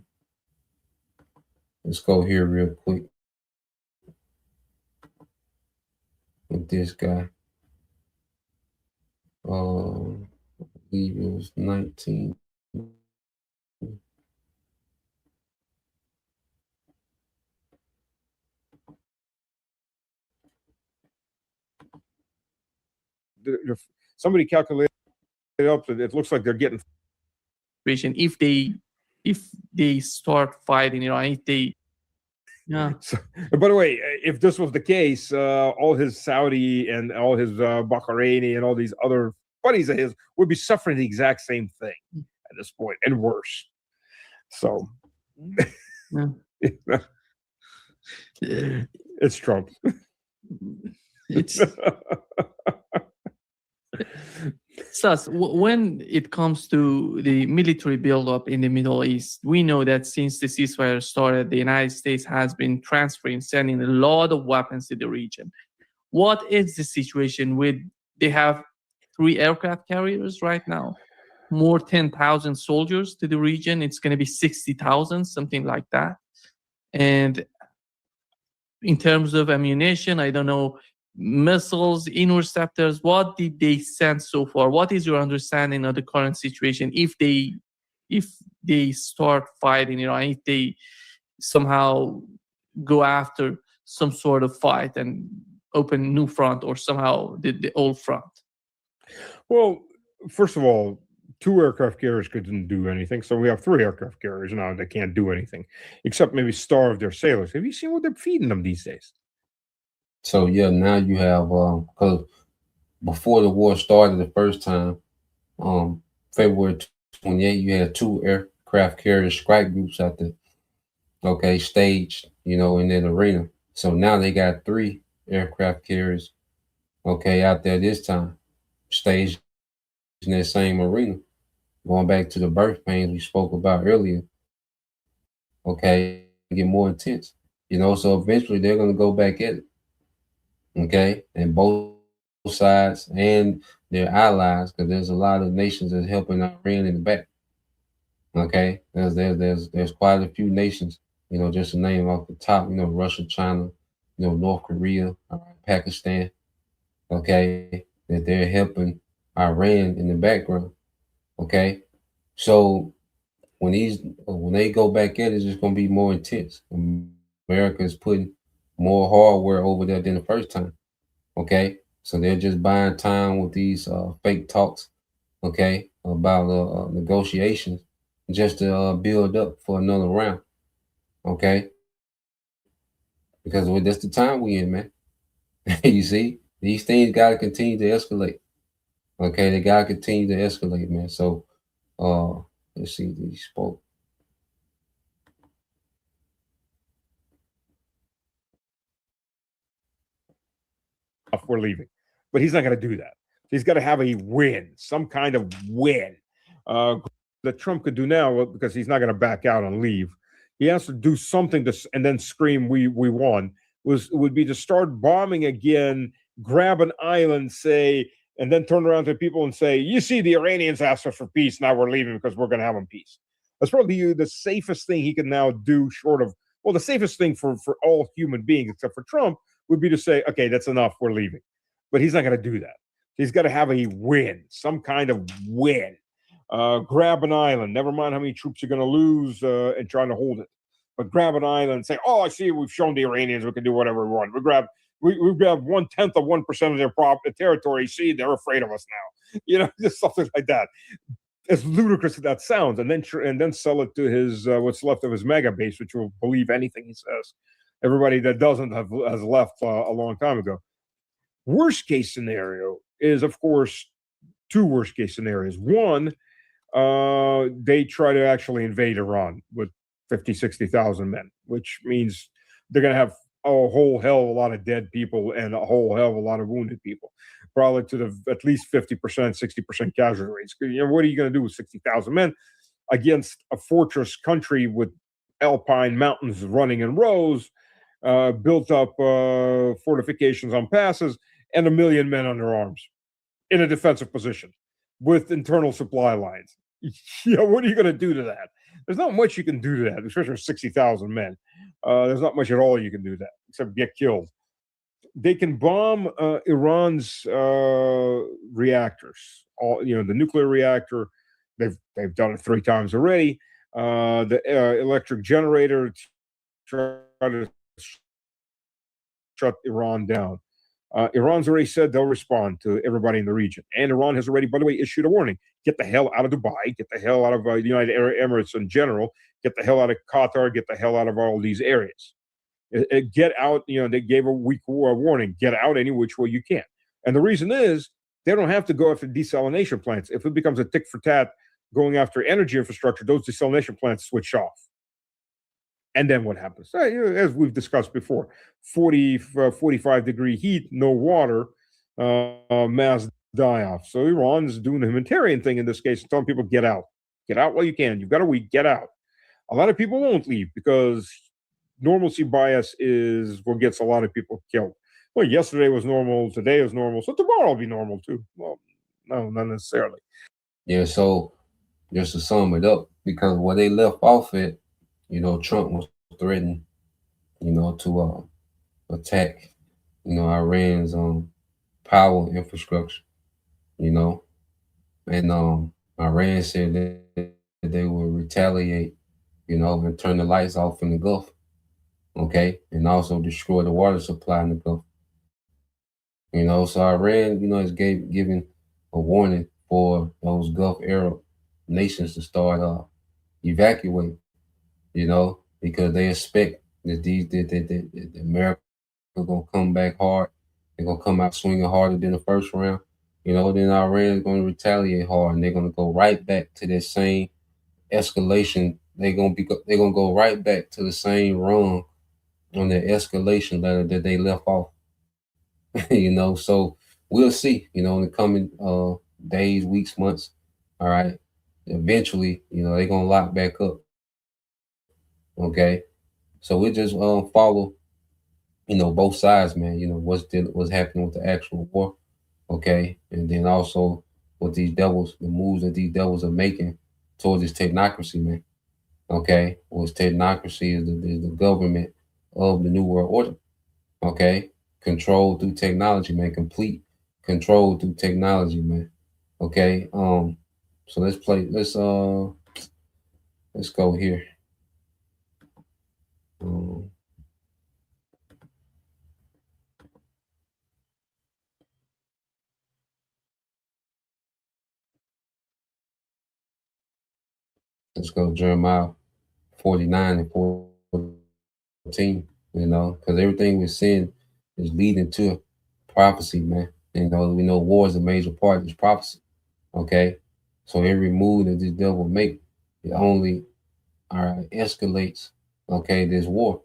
Speaker 3: Let's go here real quick with this guy. I believe it was 19.
Speaker 14: Somebody calculated it up that it looks like they're getting
Speaker 15: if they start fighting, if they
Speaker 14: So, by the way, if this was the case, all his Saudi and all his Bahraini and all these other buddies of his would be suffering the exact same thing at this point, and worse. So, it's Trump.
Speaker 15: It's Sus, when it comes to the military buildup in the Middle East, we know that since the ceasefire started, the United States has been sending a lot of weapons to the region. What is the situation with, they have 3 aircraft carriers right now, more 10,000 soldiers to the region. It's going to be 60,000, something like that. And in terms of ammunition, I don't know, missiles, interceptors, what did they send so far? What is your understanding of the current situation if they start fighting, if they somehow go after some sort of fight and open new front, or somehow the old front?
Speaker 14: Well, first of all, 2 aircraft carriers couldn't do anything, so we have 3 aircraft carriers now that can't do anything except maybe starve their sailors. Have you seen what they're feeding them these days?
Speaker 3: So yeah, now you have because before the war started the first time, February 28th, you had 2 aircraft carrier strike groups out there. Okay, staged, in that arena. So now they got 3 aircraft carriers, okay, out there this time, staged in that same arena. Going back to the birth pains we spoke about earlier, okay, get more intense, so eventually they're going to go back at it, okay, and both sides and their allies, because there's a lot of nations that's helping Iran in the back, okay, there's quite a few nations, just to name off the top, Russia, China, North Korea, Pakistan, okay, that they're helping Iran in the background, okay, so when they go back at it, it's just gonna be more intense. America is putting more hardware over there than the first time. Okay, so they're just buying time with these fake talks, okay, about negotiations, just to build up for another round. Okay, because that's the time we in, man. You see, these things gotta continue to escalate. Okay, they gotta continue to escalate, man. So, let's see, these spoke.
Speaker 14: We're leaving, but he's not going to do that. He's got to have a win, some kind of win. that Trump could do now, because he's not going to back out and leave, he has to do something to, and then scream, "We won." Would be to start bombing again, grab an island, say, and then turn around to people and say, "You see, the Iranians asked us for peace. Now we're leaving because we're going to have them peace." That's probably the safest thing he can now do, short of, well, the safest thing for all human beings except for Trump would be to say, "Okay, that's enough. We're leaving." But he's not going to do that. He's got to have a win, some kind of win. Grab an island. Never mind how many troops you're going to lose and trying to hold it. But grab an island and say, "Oh, I see, we've shown the Iranians we can do whatever we want. We grab 1/10 of 1% of their territory. See, they're afraid of us now." Just something like that. As ludicrous as that sounds, and then sell it to his what's left of his mega base, which will believe anything he says. Everybody that doesn't has left a long time ago. Worst case scenario is, of course, two worst case scenarios. One, they try to actually invade Iran with 50, 60,000 men, which means they're going to have a whole hell of a lot of dead people and a whole hell of a lot of wounded people, probably to at least 50%, 60% casualty rates. What are you going to do with 60,000 men against a fortress country with alpine mountains running in rows, built up fortifications on passes, and 1 million men under arms in a defensive position with internal supply lines? What are you going to do to that? There's not much you can do to that, especially with 60,000 men. There's not much at all you can do to that, except get killed. They can bomb Iran's reactors. The nuclear reactor. They've done it 3 times already. The electric generator to try to shut Iran down. Iran's already said they'll respond to everybody in the region. And Iran has already, by the way, issued a warning. Get the hell out of Dubai. Get the hell out of the United Arab Emirates in general. Get the hell out of Qatar. Get the hell out of all these areas. Get out. They gave a week warning. Get out any which way you can. And the reason is they don't have to go after desalination plants. If it becomes a tick for tat going after energy infrastructure, those desalination plants switch off. And then what happens? As we've discussed before, 45-degree heat, no water, mass die-off. So Iran's doing the humanitarian thing in this case, telling people, get out. Get out while you can. You've got a week, get out. A lot of people won't leave because normalcy bias is what gets a lot of people killed. Well, yesterday was normal, today is normal, so tomorrow will be normal too. Well, no, not necessarily.
Speaker 3: Yeah, so just to sum it up, because where they left off at, Trump was threatened, to attack, Iran's power infrastructure, and Iran said that they will retaliate, and turn the lights off in the Gulf, okay, and also destroy the water supply in the Gulf. So Iran, is giving a warning for those Gulf Arab nations to start evacuating, because they expect that that America is gonna come back hard. They're gonna come out swinging harder than the first round. Then Iran is gonna retaliate hard, and they're gonna go right back to that same escalation. They're gonna go right back to the same rung on the escalation ladder that they left off. So we'll see. In the coming days, weeks, months. All right. Eventually, they're gonna lock back up. Okay, so we just follow, both sides, man. What's happening with the actual war, okay, and then also what the moves that these devils are making towards this technocracy, man. Okay, which technocracy is the government of the new world order. Okay, control through technology, man. Complete control through technology, man. Okay, so let's go here. Let's go Jeremiah 49 and 14, because everything we're seeing is leading to prophecy, man. We know war is a major part of this prophecy, okay? So every move that this devil make, it only escalates, okay, this war,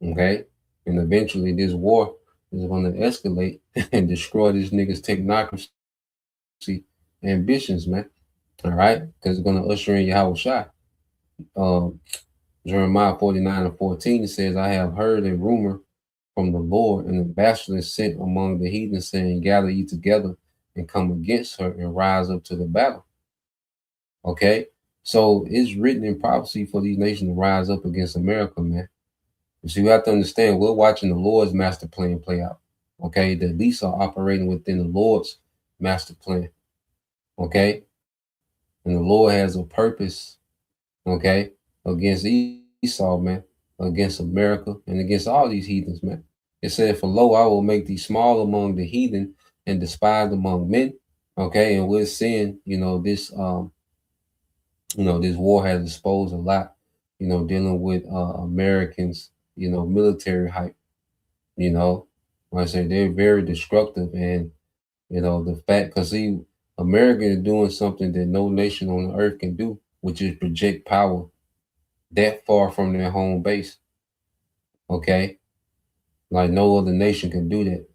Speaker 3: okay? And eventually this war is going to escalate and destroy this nigga's technocracy ambitions, man. All right, because it's going to usher in Yahweh Shai. Jeremiah 49:14 says, I have heard a rumor from the Lord, and an ambassador sent among the heathen, saying, gather ye together and come against her and rise up to the battle. Okay, so it's written in prophecy for these nations to rise up against America, man. So you have to understand, we're watching the Lord's master plan play out. Okay, the elites are operating within the Lord's master plan. Okay, and the Lord has a purpose, okay, against Esau, man, against America, and against all these heathens, man. It said, for lo, I will make thee small among the heathen and despised among men. Okay, and we're seeing, this this war has exposed a lot, dealing with Americans, military hype, like I say, they're very destructive. And, the fact, because see, America is doing something that no nation on the earth can do, which is project power that far from their home base. Okay. Like no other nation can do that.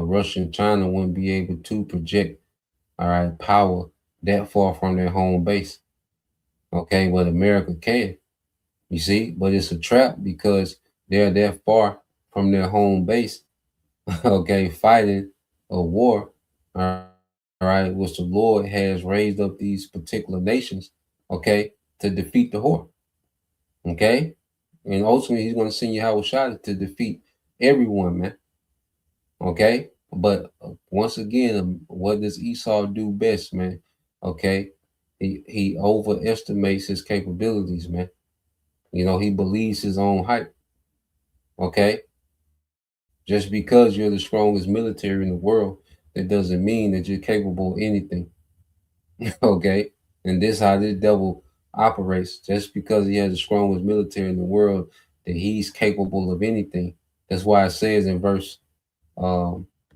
Speaker 3: Russia and China wouldn't be able to project, all right, power that far from their home base. Okay. But America can, you see, but it's a trap because they're that far from their home base. Okay. Fighting a war. All right. Which the Lord has raised up these particular nations. Okay. To defeat the whore. Okay. And ultimately, he's going to send Yahweh Shai to defeat everyone, man. Okay. But once again, what does Esau do best, man? Okay. He overestimates his capabilities, man. He believes his own hype. Okay. Just because you're the strongest military in the world, that doesn't mean that you're capable of anything. Okay. And this is how this devil operates. Just because he has the strongest military in the world, that he's capable of anything. That's why it says in verse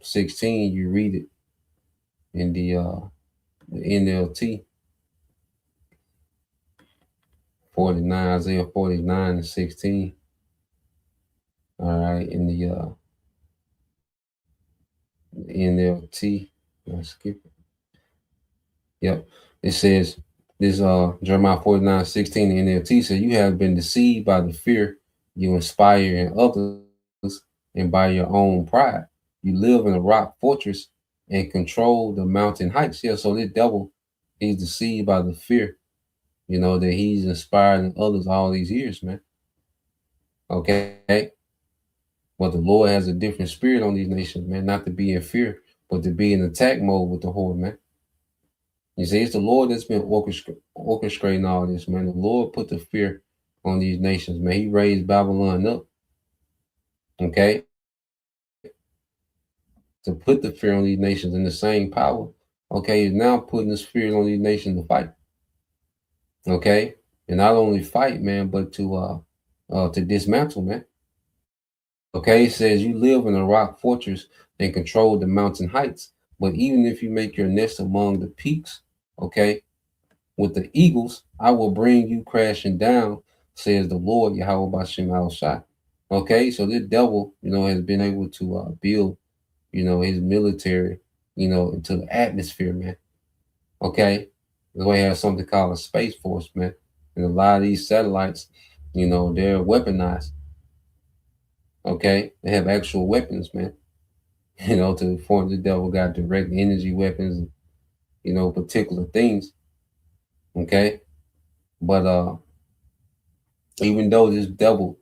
Speaker 3: 16, you read it in the NLT 49, Isaiah 49:16. All right, in the NLT, let's skip it. Yep, it says this Jeremiah 49:16 NLT says, you have been deceived by the fear you inspire in others and by your own pride. You live in a rock fortress and control the mountain heights. Yeah, so this devil, he's deceived by the fear, that he's inspired in others all these years, man. Okay. But the Lord has a different spirit on these nations, man, not to be in fear, but to be in attack mode with the horde, man. You see, it's the Lord that's been orchestrating all this, man. The Lord put the fear on these nations, man. He raised Babylon up, okay, to put the fear on these nations in the same power. Okay, he's now putting the spirit on these nations to fight. Okay, and not only fight, man, but to dismantle, man. Okay, it says you live in a rock fortress and control the mountain heights. But even if you make your nest among the peaks, okay, with the eagles, I will bring you crashing down, says the Lord Yahweh Bashem Al Shai. Okay, so this devil, has been able to build, his military, into the atmosphere, man. Okay, the way he has something called a space force, man. And a lot of these satellites, they're weaponized. Okay, they have actual weapons, man. To form the devil got direct energy weapons, particular things. Okay. But even though this devil,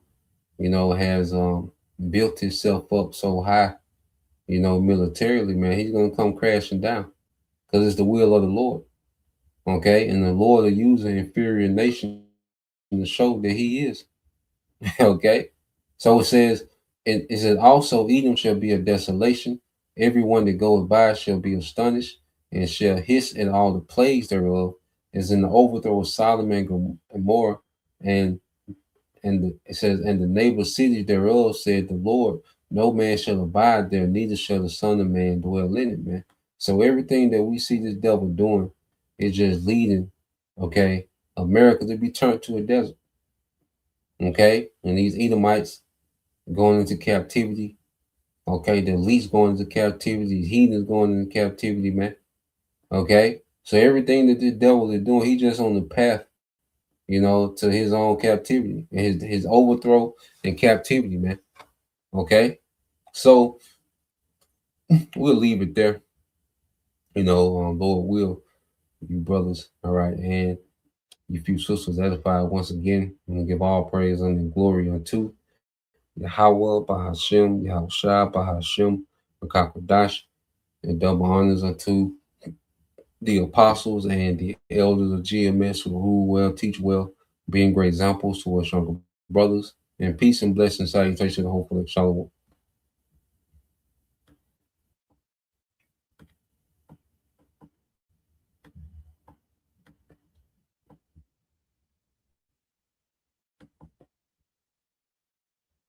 Speaker 3: has built himself up so high, militarily, man, he's gonna come crashing down because it's the will of the Lord. Okay, and the Lord will use an inferior nation to show that he is. Okay. So it says, it says also Edom shall be a desolation. Everyone that goeth by shall be astonished and shall hiss at all the plagues thereof, as in the overthrow of Sodom and Gomorrah. And it says, and the neighbor cities thereof, said the Lord, no man shall abide there, neither shall the Son of Man dwell in it, man. So everything that we see this devil doing is just leading, okay, America to be turned to a desert. Okay, and these Edomites going into captivity. Okay, the elites going into captivity, these heathens going into captivity, man. Okay, So everything that the devil is doing, he just on the path, you know, to his own captivity and his overthrow and captivity, man. Okay, so we'll leave it there. You know, Lord will, you brothers, all right, and you few sisters edified once again, and give all praise and glory unto Yahweh, Bahashem, Yahushua, Bahashem, Makakadash, and double honors unto the apostles and the elders of GMS who rule well, teach well, being great examples to us younger brothers. And peace and blessing, salutation, and hopefully shalom.